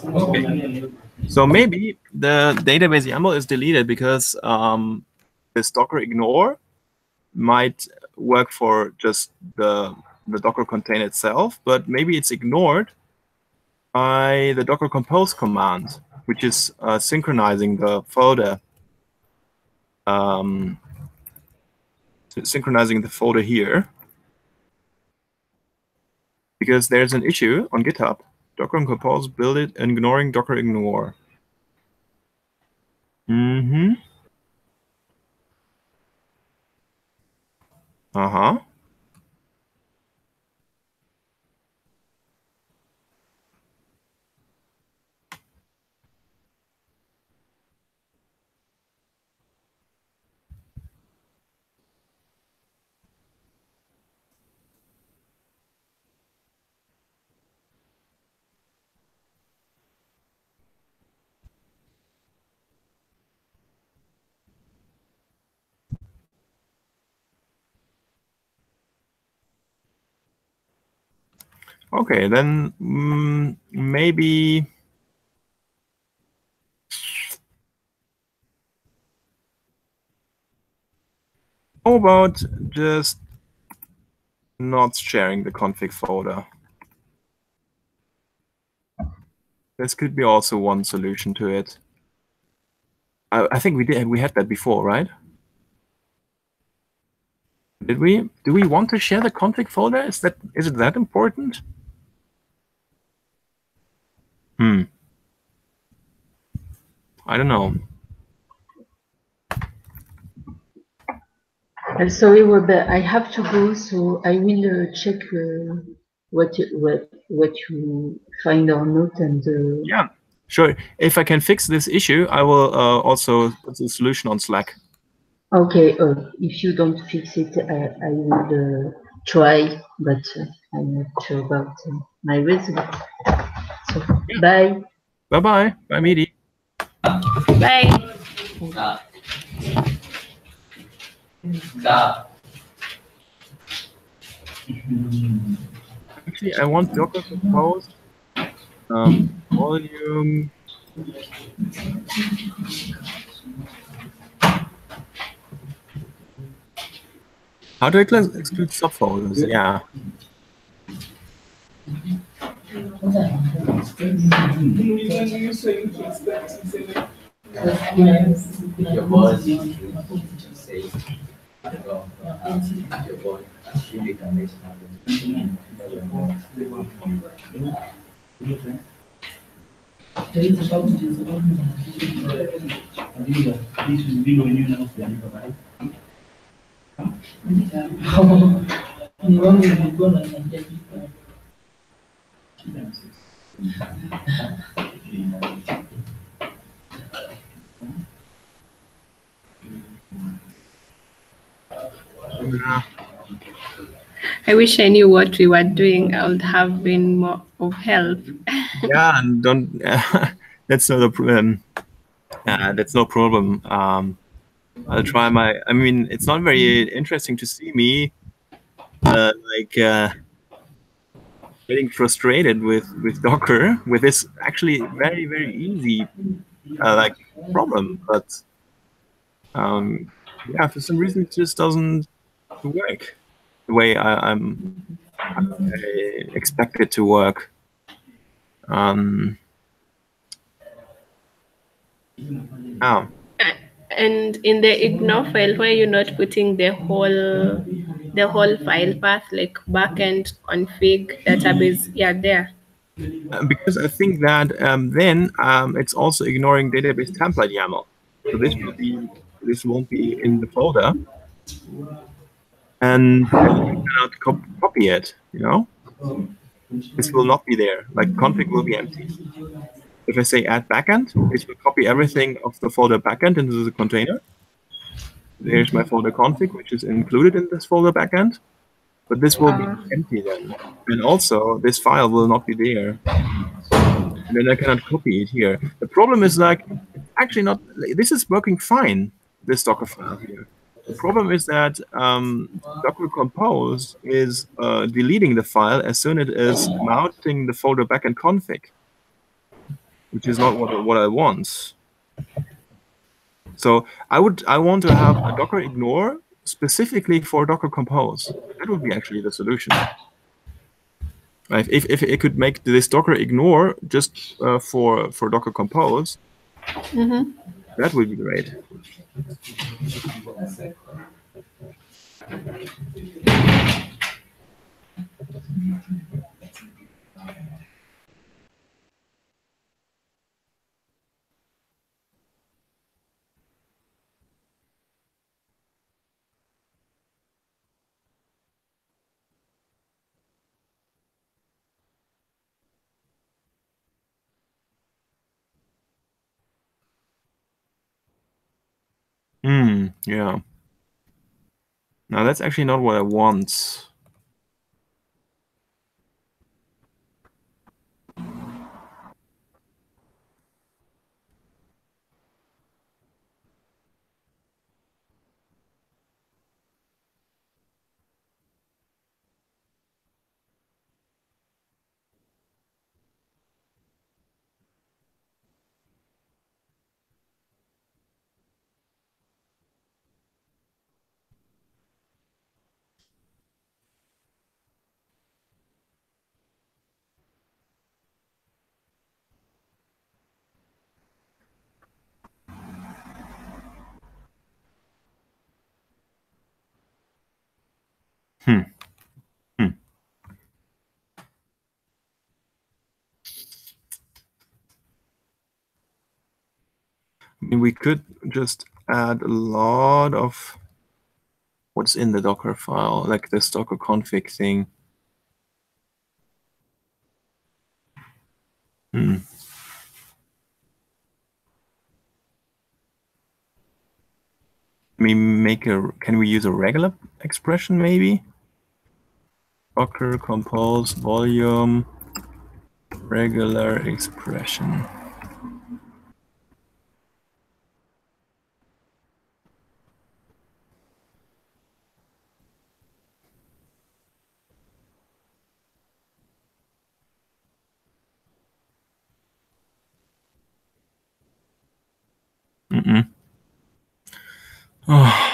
Okay. So maybe the database YAML is deleted because this Docker ignore might work for just the Docker container itself, but maybe it's ignored by the Docker compose command, which is synchronizing the folder. Synchronizing the folder here, because there's an issue on GitHub. Docker compose build it ignoring Docker ignore. Uh-huh. Okay, then maybe how about just not sharing the config folder? This could be also one solution to it. I think we had that before, right? Did we? Do we want to share the config folder? Is it that important? I don't know. I'm sorry, Robert. I have to go, so I will check what you find or not, and Yeah, sure. If I can fix this issue, I will also put the solution on Slack. okay. If you don't fix it, I will try, but I'm not sure about my result. So bye. Bye-bye. Bye, Midi. Bye. Actually, I want Docker compose volume. How to exclude subfolders? Yeah. I wish I knew what we were doing. I would have been more of help. Yeah, and don't. That's not a problem. That's no problem. I'll try my. I mean, it's not very interesting to see me getting frustrated with Docker with this actually very very easy problem, but yeah, for some reason it just doesn't work the way I expect it to work. And in the ignore file, where you're not putting the whole file path, like backend config database, yeah, there. Because I think that then it's also ignoring database template YAML. So this won't be in the folder, and you cannot copy it. You know, this will not be there. Like config will be empty. if I say add backend, it will copy everything of the folder backend into the container. There's my folder config, which is included in this folder backend, but this will be empty then. And also, this file will not be there. And then I cannot copy it here. The problem is like, actually not, this is working fine, this Docker file here. The problem is that Docker Compose is deleting the file as soon as it is mounting the folder backend config, which is not what I want. So I want to have a Docker ignore specifically for Docker Compose. That would be actually the solution. Right? If it could make this Docker ignore just for Docker Compose, that would be great. Yeah. No, that's actually not what I want. I mean, we could just add a lot of what's in the Docker file, like this Docker config thing. Can we use a regular expression maybe? Docker compose volume regular expression. Oh.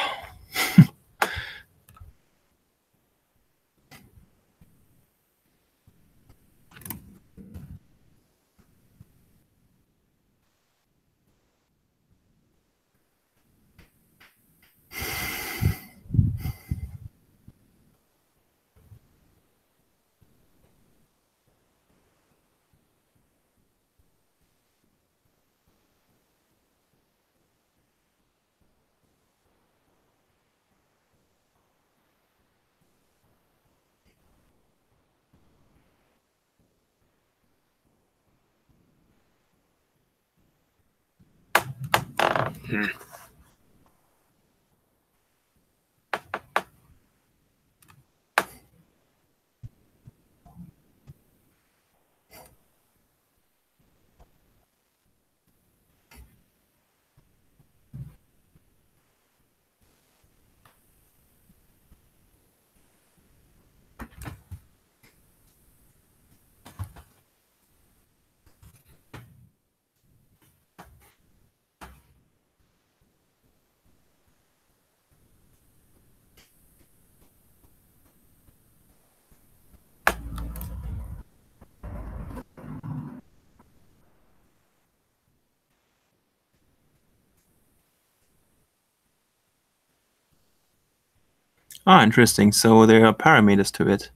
Interesting. So there are parameters to it.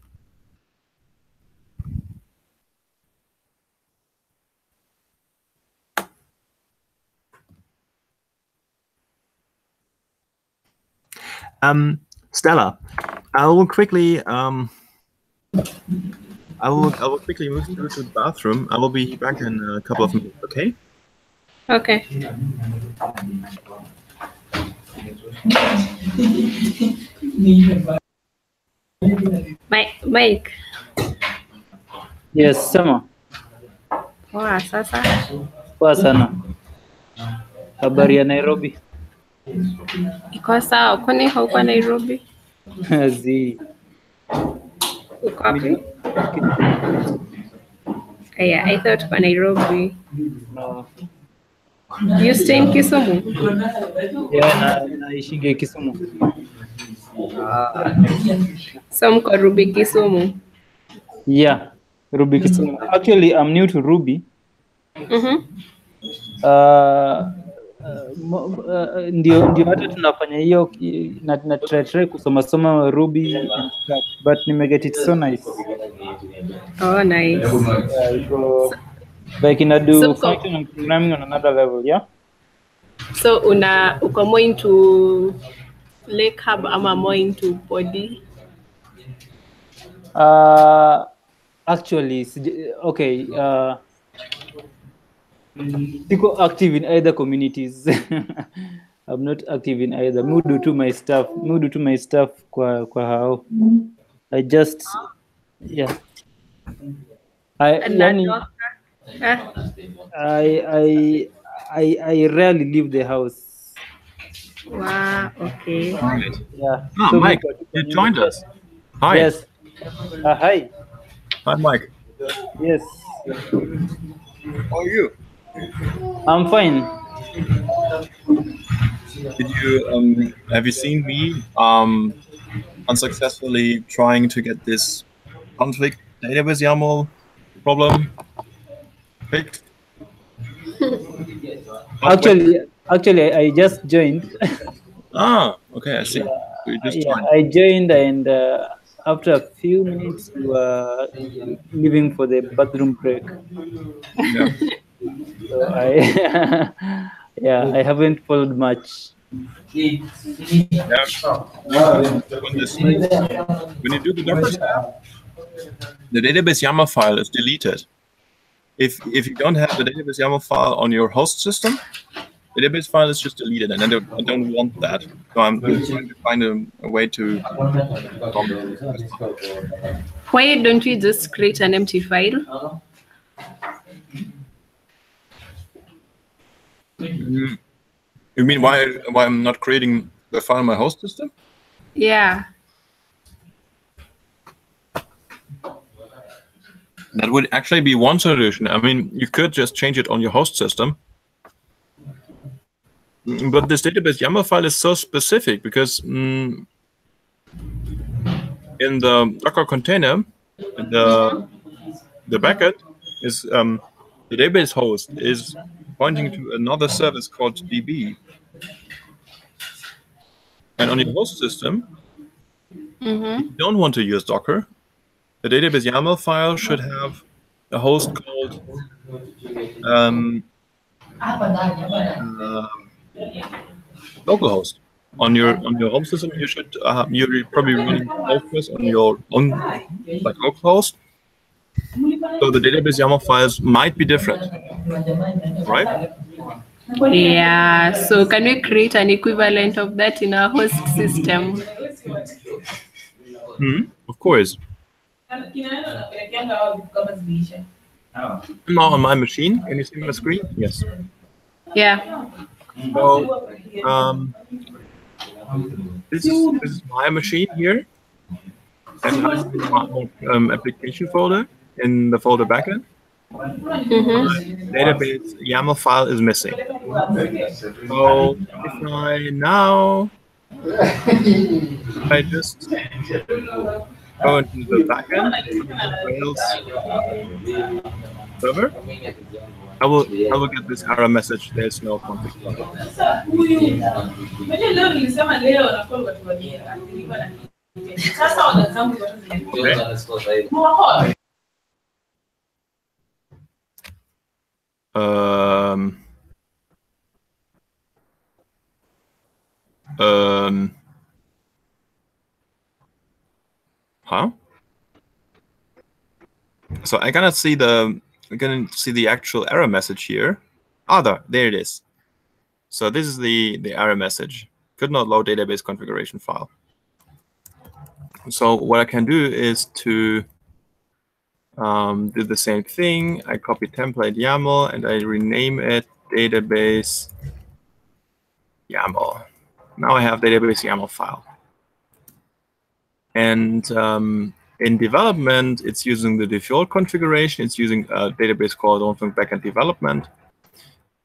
Stella, I will quickly I will quickly move through to the bathroom. I will be back in a couple of minutes. Okay. Okay. Mike. Yes, sema. Poa sasa. Poa sana. Habari ya Nairobi? Iko sawa, kwani hauko Nairobi? Zi. Uko wapi? Kisumu. Yeah, I thought uko Nairobi. No. You stay in Kisumu? Yeah, naishige Kisumu. So mko Ruby Kisumu? Yeah, Ruby Kisumu. Actually, I'm new to Ruby. Ndio hata tunafanya hiyo na try kusoma Ruby and stuff, but nimeget it so nice. Oh, nice. Yeah, so like do functional programming on another level, yeah. So uko more into Lake Hub ama more into body? Actually, okay. Siko active in either communities. I'm not active in either. Mudu to my stuff kwa hao. I just yeah. I rarely leave the house. Wow, okay. Right. Yeah. So Mike, you joined us. Hi. Yes. Hi. Hi, Mike. Yes. How are you? I'm fine. Did you have you seen me unsuccessfully trying to get this conflict database YAML problem fixed? Actually, I just joined. Okay, I see. So you just joined. I joined, and after a few minutes, you were leaving for the bathroom break. Yeah. So I haven't followed much. Yeah. When you do the Docker tab, the database YAML file is deleted. If you don't have the database YAML file on your host system, the database file is just deleted, and I don't want that. So I'm trying to find a way to. Why don't we just create an empty file? You mean why I'm not creating the file on my host system? Yeah. That would actually be one solution. I mean, you could just change it on your host system. But this database YAML file is so specific because in the Docker container, the bucket is the database host is pointing to another service called DB. And on your host system, if you don't want to use Docker, the database YAML file should have a host called localhost. On your home system, you should you're probably running Postgres on your own like localhost. So the database YAML files might be different, right? Yeah. So can we create an equivalent of that in our host system? Of course. Now on my machine, can you see my screen? Yes. Yeah. So this is my machine here, and I'm in my application folder in the folder backend. My database YAML file is missing. So if I just go into the backend Rails server, I will get this error message. There's no conflict. Huh? So I cannot see the actual error message here. There it is. So this is the error message. Could not load database configuration file. So what I can do is to do the same thing. I copy template YAML and I rename it database YAML. Now I have database YAML file. And in development, it's using the default configuration. It's using a database called Rundfunk backend development.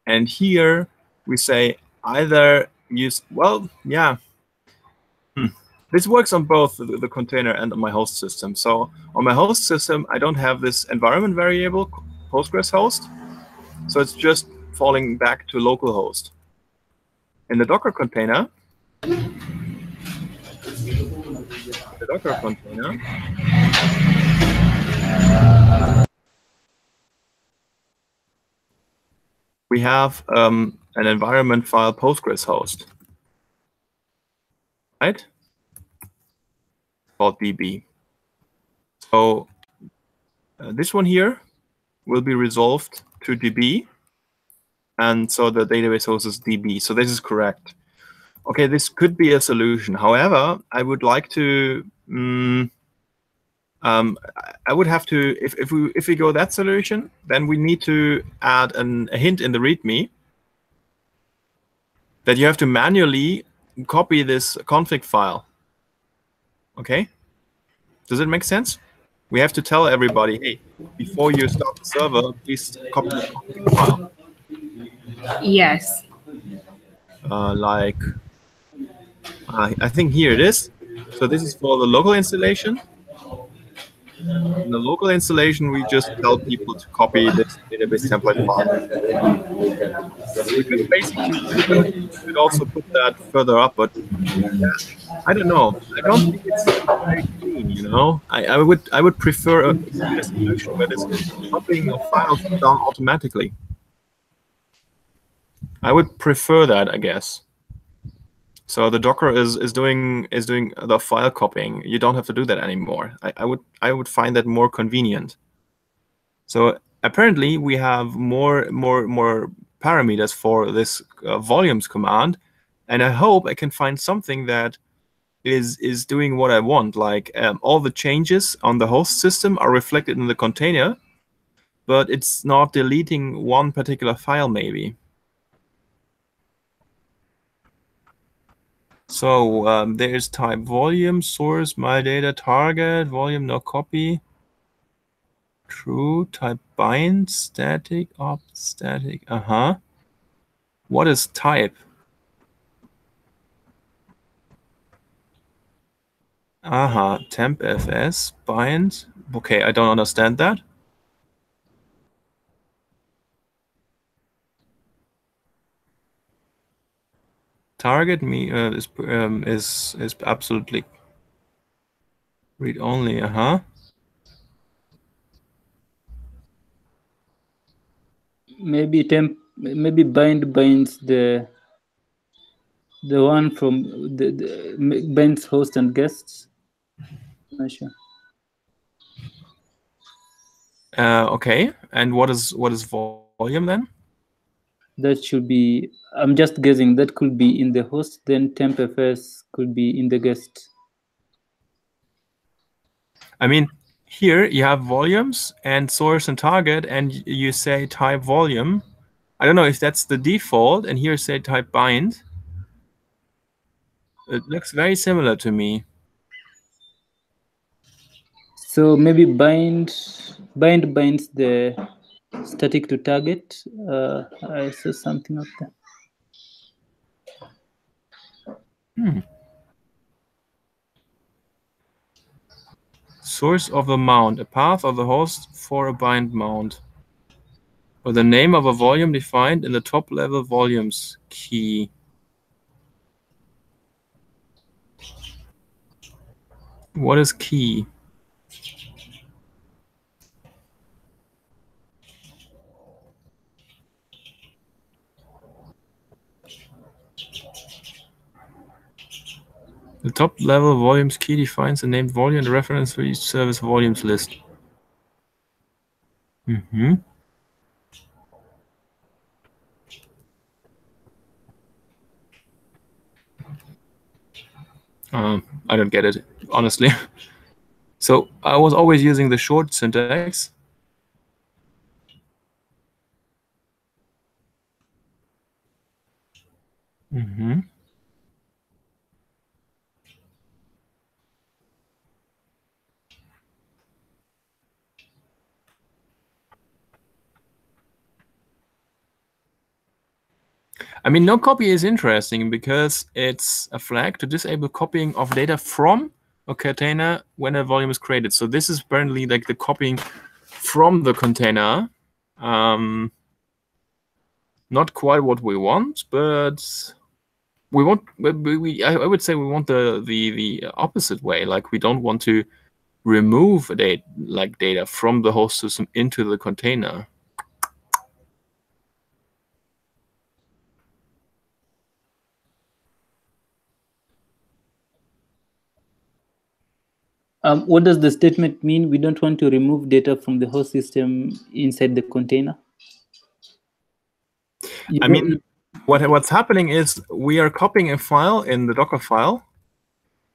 And here we say either use, well, yeah. This works on both the container and on my host system. So on my host system, I don't have this environment variable, Postgres host. So it's just falling back to localhost. In the Docker container, we have an environment file Postgres host, right? Called DB. So this one here will be resolved to DB, and so the database host is DB. So this is correct. Okay, this could be a solution. However, I would like to. I would have to, if we go that solution, then we need to add a hint in the README that you have to manually copy this config file. Okay? Does it make sense? We have to tell everybody, hey, before you start the server, please copy the config file. Yes. I think here it is. So this is for the local installation. In the local installation, we just tell people to copy this database template file. We could basically also put that further up, but yeah, I don't know. I don't think it's very clean, you know. I would prefer a solution where this copying of files is done automatically. I would prefer that, I guess. So the Docker is doing the file copying. You don't have to do that anymore. I would find that more convenient. So apparently we have more parameters for this volumes command, and I hope I can find something that is doing what I want. Like all the changes on the host system are reflected in the container, but it's not deleting one particular file maybe. So there's type volume, source, my data, target, volume, no copy, true, type bind, static, opt, static, What is type? Temp fs, bind. Okay, I don't understand that. Target me is absolutely read only. Maybe bind binds the one from the binds host and guests. I'm not sure. Okay, and what is volume then? That should be, I'm just guessing, that could be in the host, then temp fs could be in the guest. I mean, here you have volumes and source and target, and you say type volume. I don't know if that's the default, and here say type bind. It looks very similar to me. So maybe bind binds the static to target. I saw something up there. Source of the mount, a path of the host for a bind mount. Or the name of a volume defined in the top level volumes key. What is key? The top level volumes key defines the named volume and reference for each service volumes list. Mm-hmm. I don't get it, honestly. So I was always using the short syntax. Mm-hmm. I mean, no copy is interesting because it's a flag to disable copying of data from a container when a volume is created. So this is apparently like the copying from the container. Not quite what we want, but we want. I would say we want the opposite way. Like we don't want to remove data from the host system into the container. What does the statement mean? We don't want to remove data from the host system inside the container? I mean, what's happening is we are copying a file in the Docker file.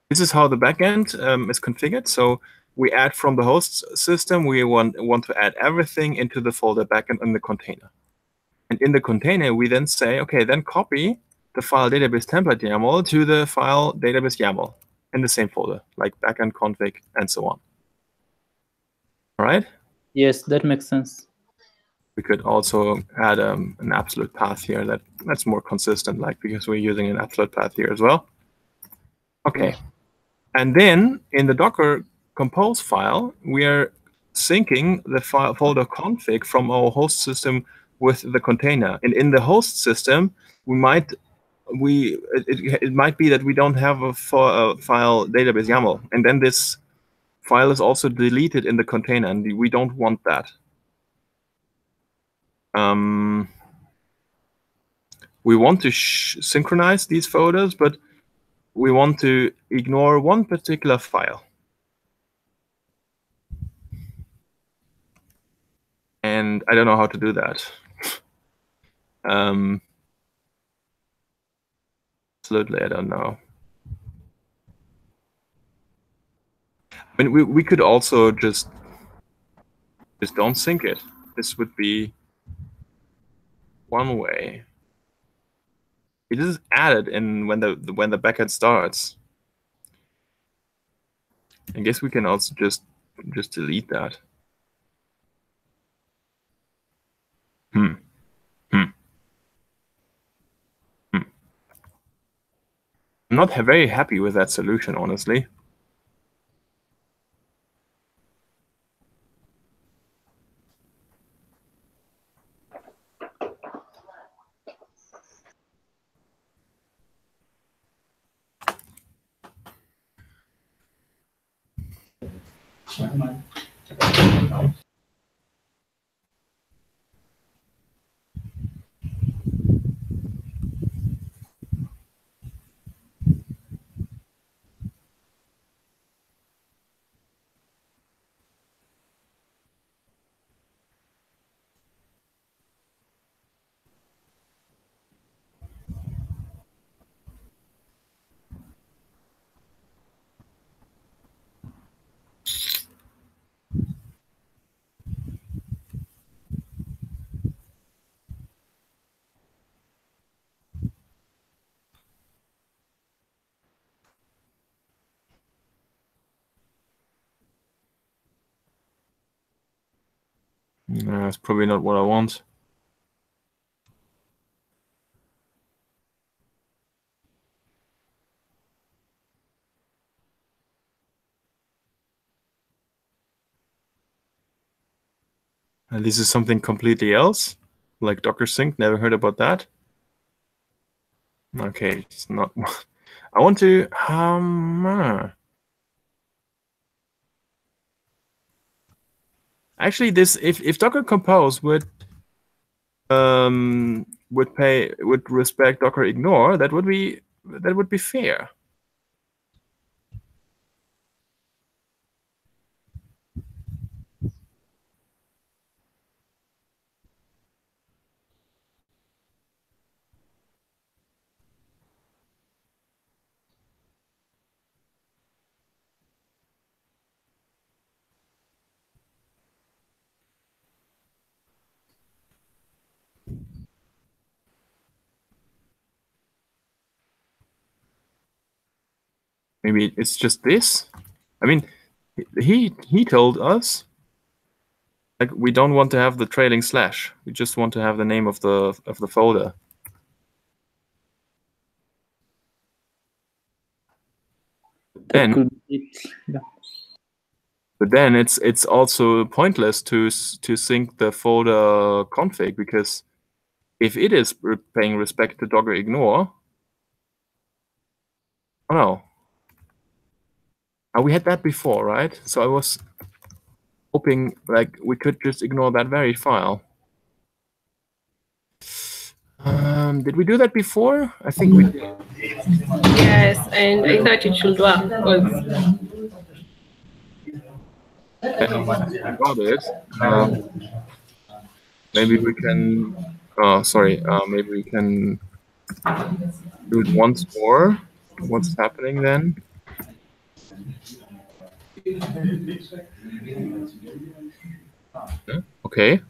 This is how the backend is configured. So we add from the host system, we want to add everything into the folder backend in the container. And in the container, we then say, okay, then copy the file database template YAML to the file database YAML in the same folder, like backend config and so on. All right? Yes, that makes sense. We could also add an absolute path here that's more consistent, like because we're using an absolute path here as well. Okay. And then in the Docker compose file, we are syncing the folder config from our host system with the container. And in the host system, it might be that we don't have a file database YAML, and then this file is also deleted in the container, and we don't want that. We want to synchronize these folders, but we want to ignore one particular file. And I don't know how to do that. Absolutely, I don't know. I mean, we could also just don't sync it. This would be one way. It is added in when the backend starts. I guess we can also just delete that. I'm not very happy with that solution, honestly. That's probably not what I want. And this is something completely else, like Docker Sync. Never heard about that. Okay, it's not. I want to. Actually, this if Docker Compose would respect Docker Ignore, that would be fair. Maybe it's just this. I mean, he told us like we don't want to have the trailing slash. We just want to have the name of the folder. That could be it. Yeah. But then it's also pointless to sync the folder config, because if it is paying respect to Docker ignore, oh no. We had that before, right? So I was hoping like we could just ignore that very file. Did we do that before? I think we did. Yes, and I thought it should work because Once we got it, maybe we can. Maybe we can do it once more. What's happening then? Okay.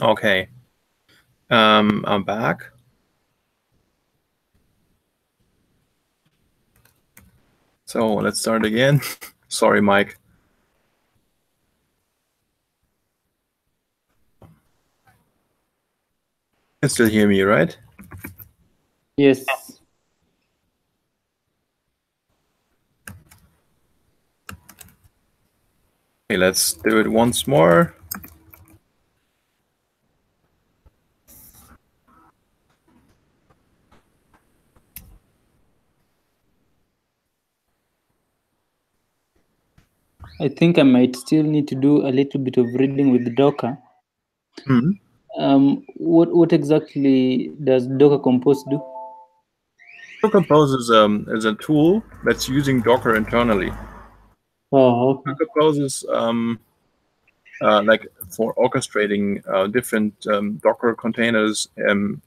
Okay. I'm back. So let's start again. Sorry, Mike. You can still hear me, right? Yes. Okay, let's do it once more. I think I might still need to do a little bit of reading with Docker. What exactly does Docker Compose do? Docker Compose is a tool that's using Docker internally. Oh, okay. Docker Compose is like for orchestrating different Docker containers in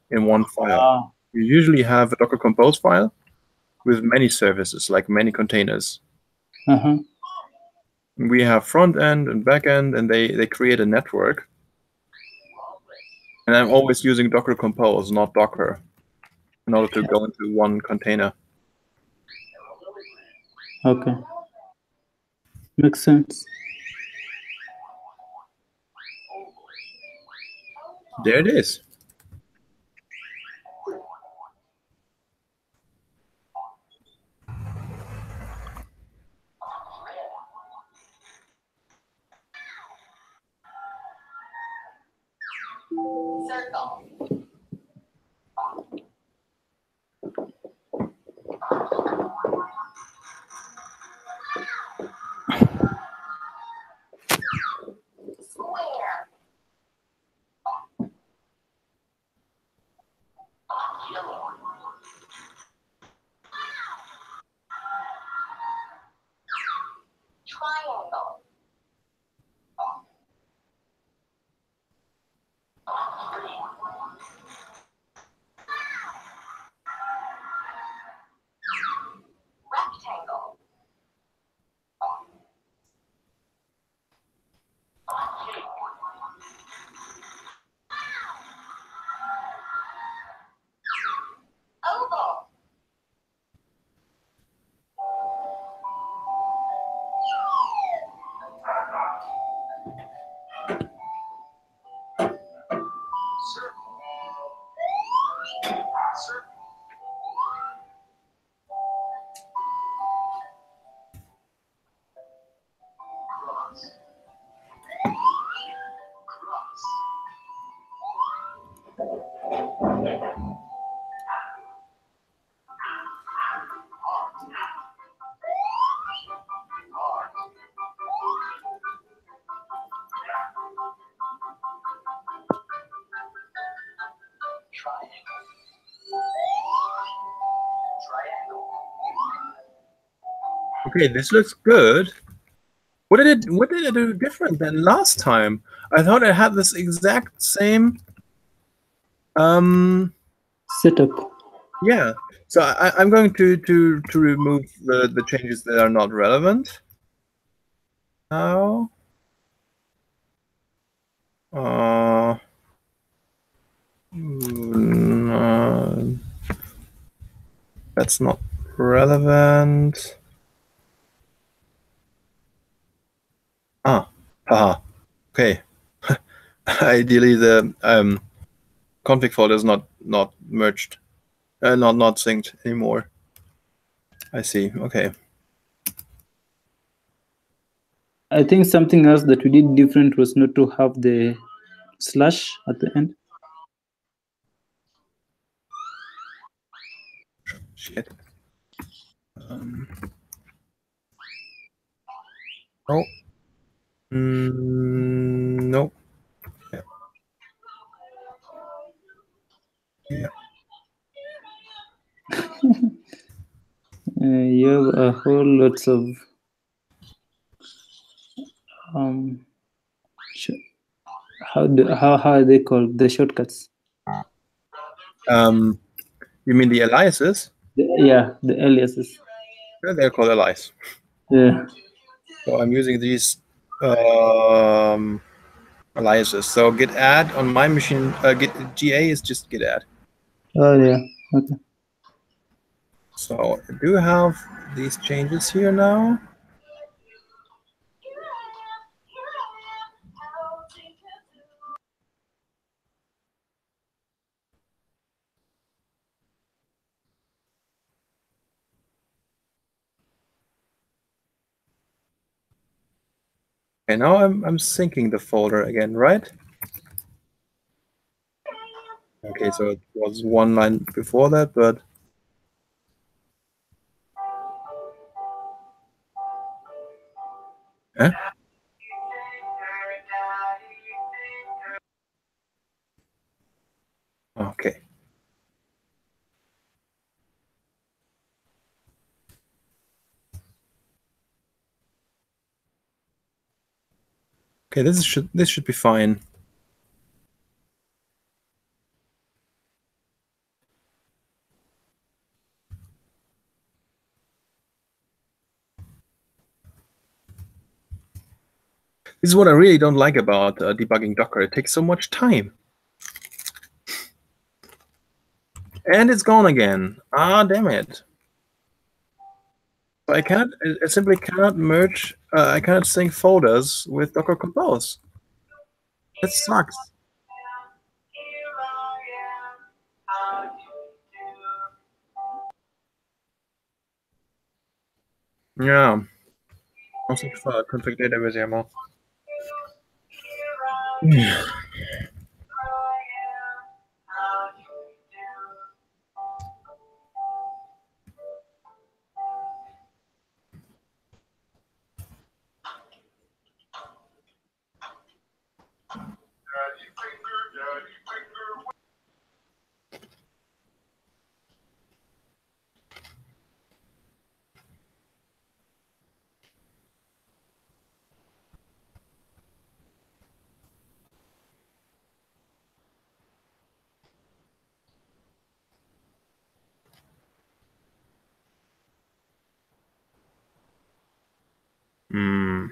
one file. You usually have a Docker Compose file with many services, like many containers. We have front end and back end, and they create a network. And I'm always using Docker Compose, not Docker, in order to go into one container. Okay. Makes sense. There it is. Okay, this looks good. What did it do different than last time? I thought it had this exact same setup. Yeah. So I'm going to remove the changes that are not relevant. Now. That's not relevant. Haha. Okay. Ideally, the config folder is not merged, not synced anymore. I see. Okay. I think something else that we did different was not to have the slash at the end. Shit. Oh. No. Yeah. Yeah. You have a whole lots of how are they called, the shortcuts? You mean the aliases? Yeah, the aliases. Yeah, they're called alias. Yeah. So I'm using these aliases. So git add on my machine, git GA is just git add. Oh yeah, okay. So I do have these changes here now. Okay, now I'm syncing the folder again, right? Okay, so it was one line before that, but huh? Okay. Okay, this should be fine. This is what I really don't like about debugging Docker. It takes so much time. And it's gone again. Ah, damn it. I simply cannot merge, I cannot sync folders with Docker Compose. That sucks. Yeah. Also for config database YAML. Hmm.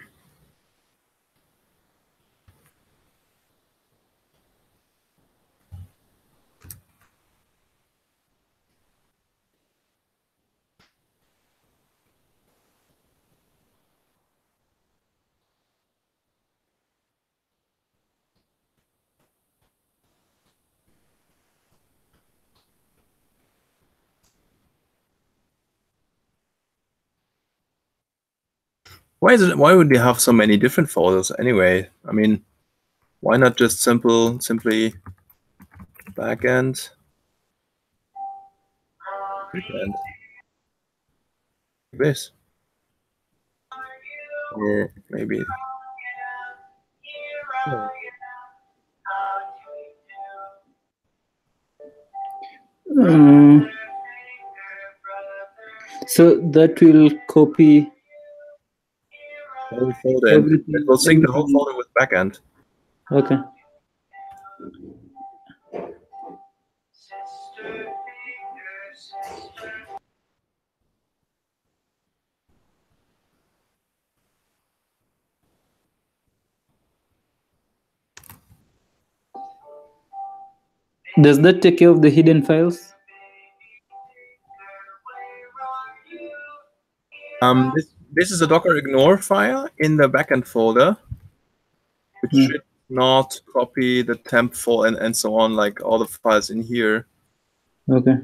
Why would you have so many different folders anyway? I mean, why not just simply backend, backend, like this? Or maybe. Sure. So that will copy The whole folder, and it everything. will sync the whole folder with backend. Okay. Does that take care of the hidden files? This is a Docker ignore file in the backend folder, which should not copy the temp folder and so on, like all the files in here. Okay.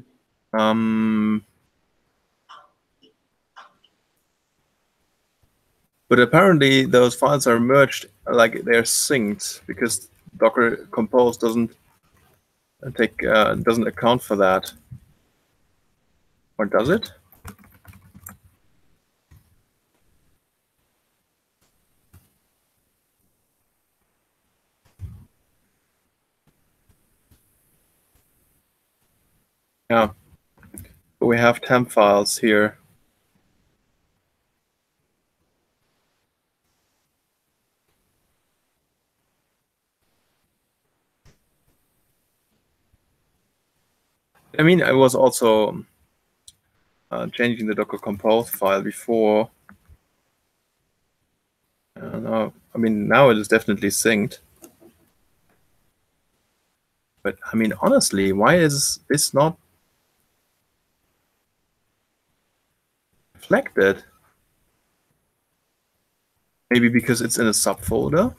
But apparently those files are merged, like they're synced, because Docker Compose doesn't account for that. Or does it? Yeah. But we have temp files here. I mean, I was also changing the Docker Compose file before. I don't know. I mean, now it is definitely synced. But I mean, honestly, why is this not reflected? Maybe because it's in a subfolder?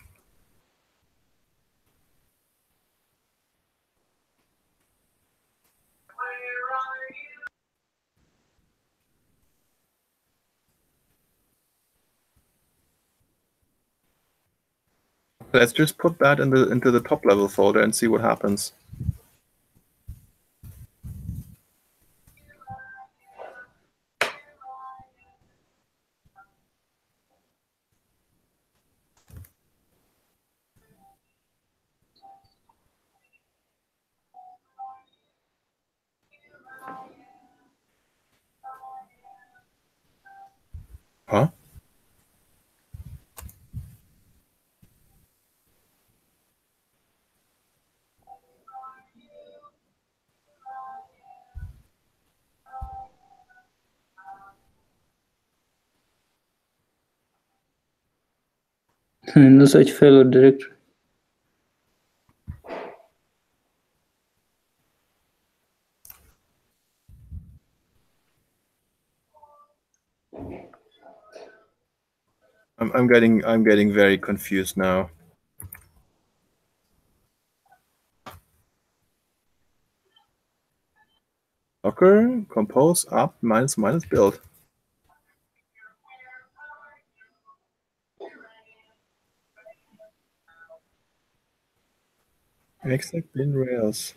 Let's just put that into the top level folder and see what happens. Huh? No such file or directory. I'm getting very confused now. Docker compose up minus build. Exec bin rails.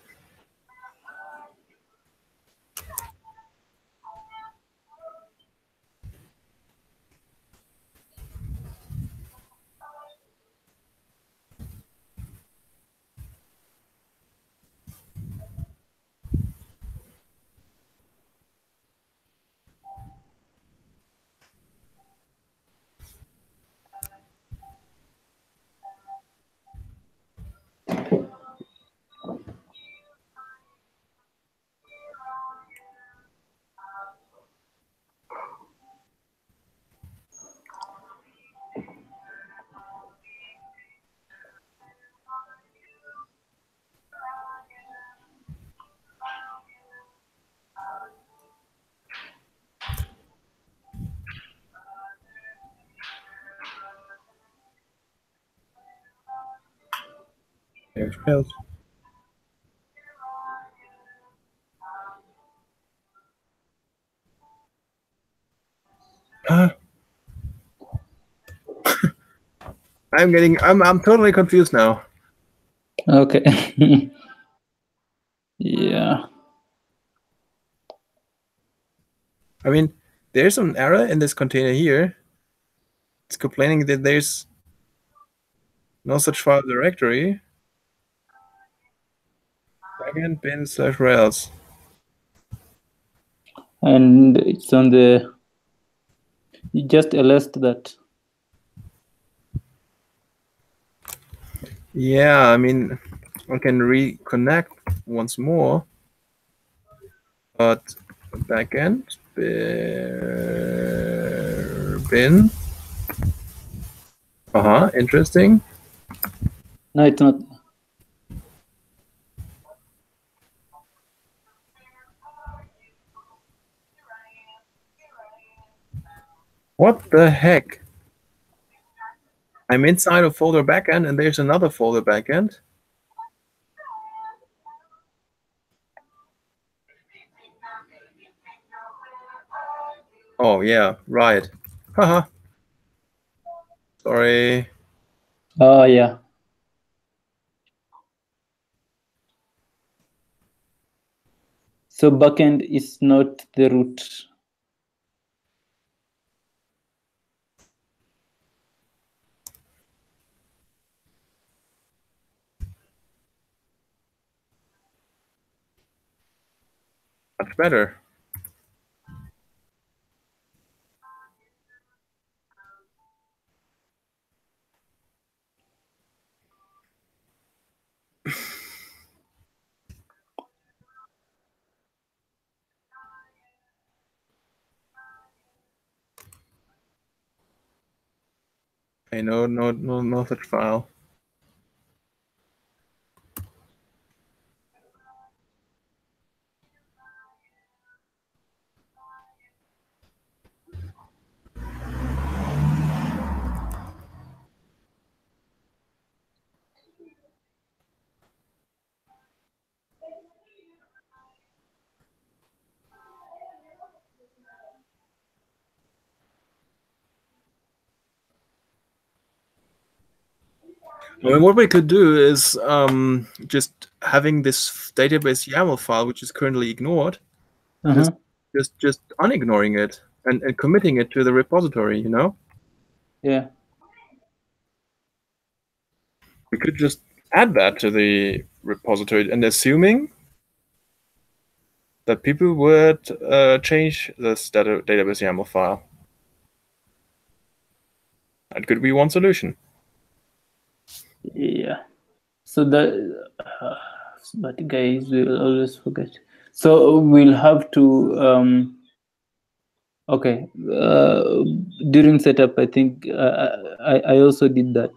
There's rails. I'm totally confused now. Okay. Yeah. I mean, there's an error in this container here. It's complaining that there's no such file directory. Backend bin / rails. And it's on the, you just list that. Yeah, I mean, I can reconnect once more, but backend bin. Interesting. No, it's not. What the heck? I'm inside a folder backend and there's another folder backend. Oh yeah, right. Haha. Sorry. Oh, yeah. So backend is not the root. Much better. Okay, no such file. Well, what we could do is just having this database YAML file, which is currently ignored, just unignoring it and committing it to the repository, you know? Yeah. We could just add that to the repository and assuming that people would change this database YAML file. That could be one solution. Yeah. So that, but guys will always forget. So we'll have to, okay. During setup, I think I also did that.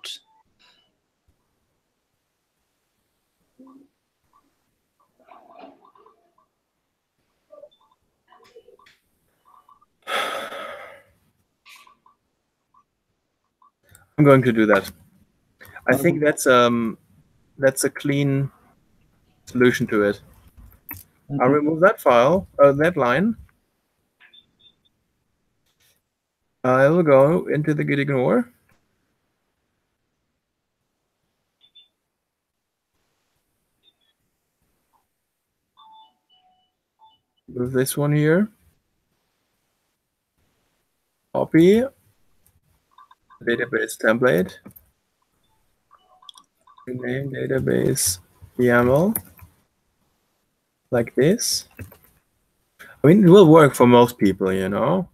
I'm going to do that. I think that's a clean solution to it. I'll remove that file, that line. I will go into the git ignore. Move this one here. Copy database template. Name database YAML like this. I mean, it will work for most people, you know.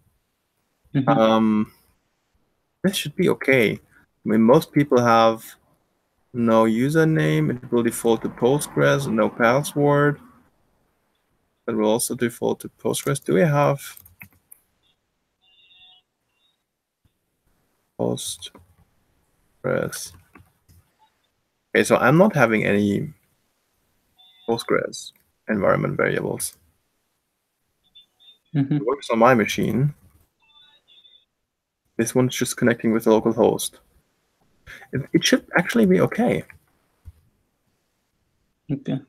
This should be okay. I mean, most people have no username. It will default to Postgres, no password. It will also default to Postgres. Do we have Postgres? Okay, so I'm not having any Postgres environment variables. It works on my machine. This one's just connecting with the local host. It should actually be okay. Okay.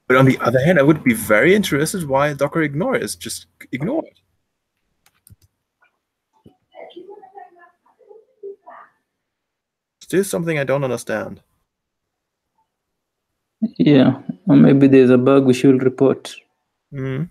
But on the other hand, I would be very interested why Docker ignore is just ignored. Still something I don't understand. Yeah, or maybe there's a bug we should report. Mm.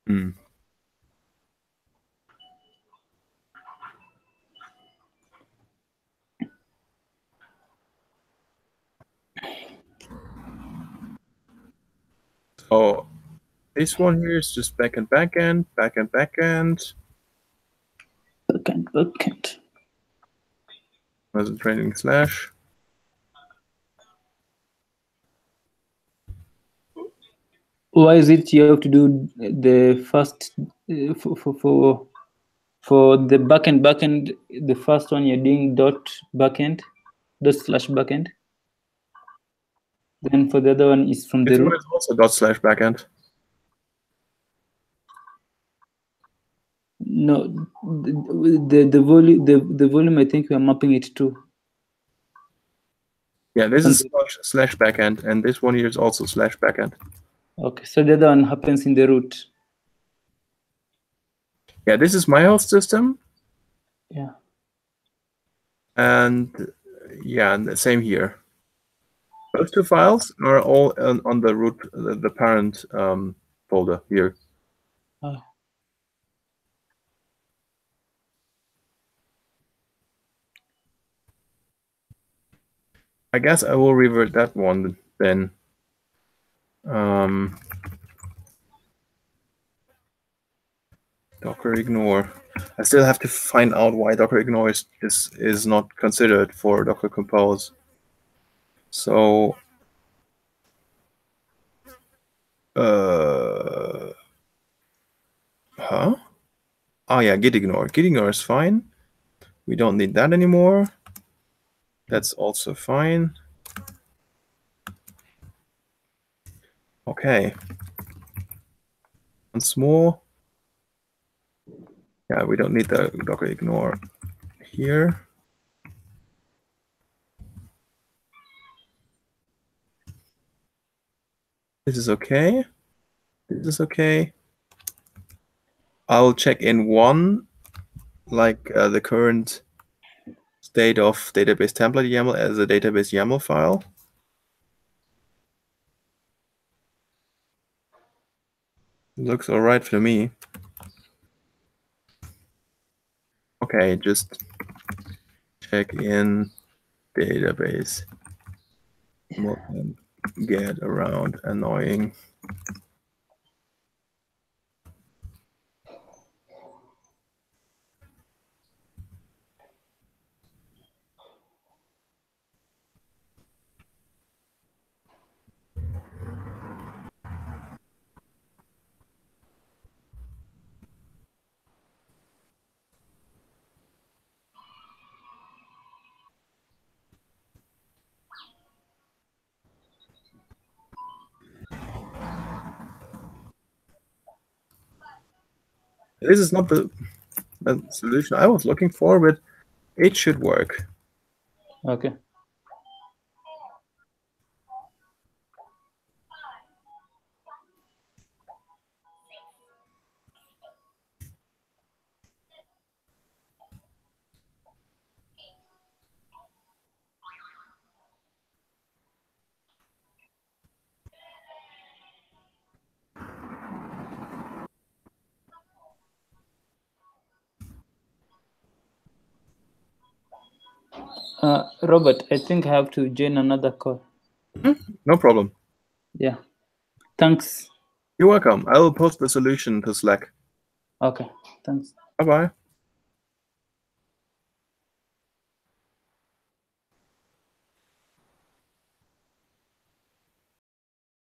Mm. So this one here is just backend, backend, backend, backend. Backend. As a training slash. Why is it you have to do the first for the backend? The first one you're doing .backend, ./backend. Then for the other one is from This the one root. is also ./backend. No, the volume I think we are mapping it to. Yeah, this is /backend, and this one here is also /backend. Okay, so the other one happens in the root. Yeah, this is my host system. Yeah. And yeah, and the same here. Those two files are all on the root, the parent folder here. Oh. I guess I will revert that one then. Docker ignore. I still have to find out why Docker ignore is not considered for Docker compose. So oh yeah, git ignore. Git ignore is fine. We don't need that anymore. That's also fine. Okay. Once more. Yeah, we don't need the Docker ignore here. This is okay. This is okay. I'll check in one, like the current state of database template YAML as a database YAML file. Looks all right for me. Okay, just check in database and get around annoying. This is not the solution I was looking for, but it should work. Okay. Robert, I think I have to join another call. No problem. Yeah. Thanks. You're welcome. I will post the solution to Slack. Okay. Thanks. Bye-bye.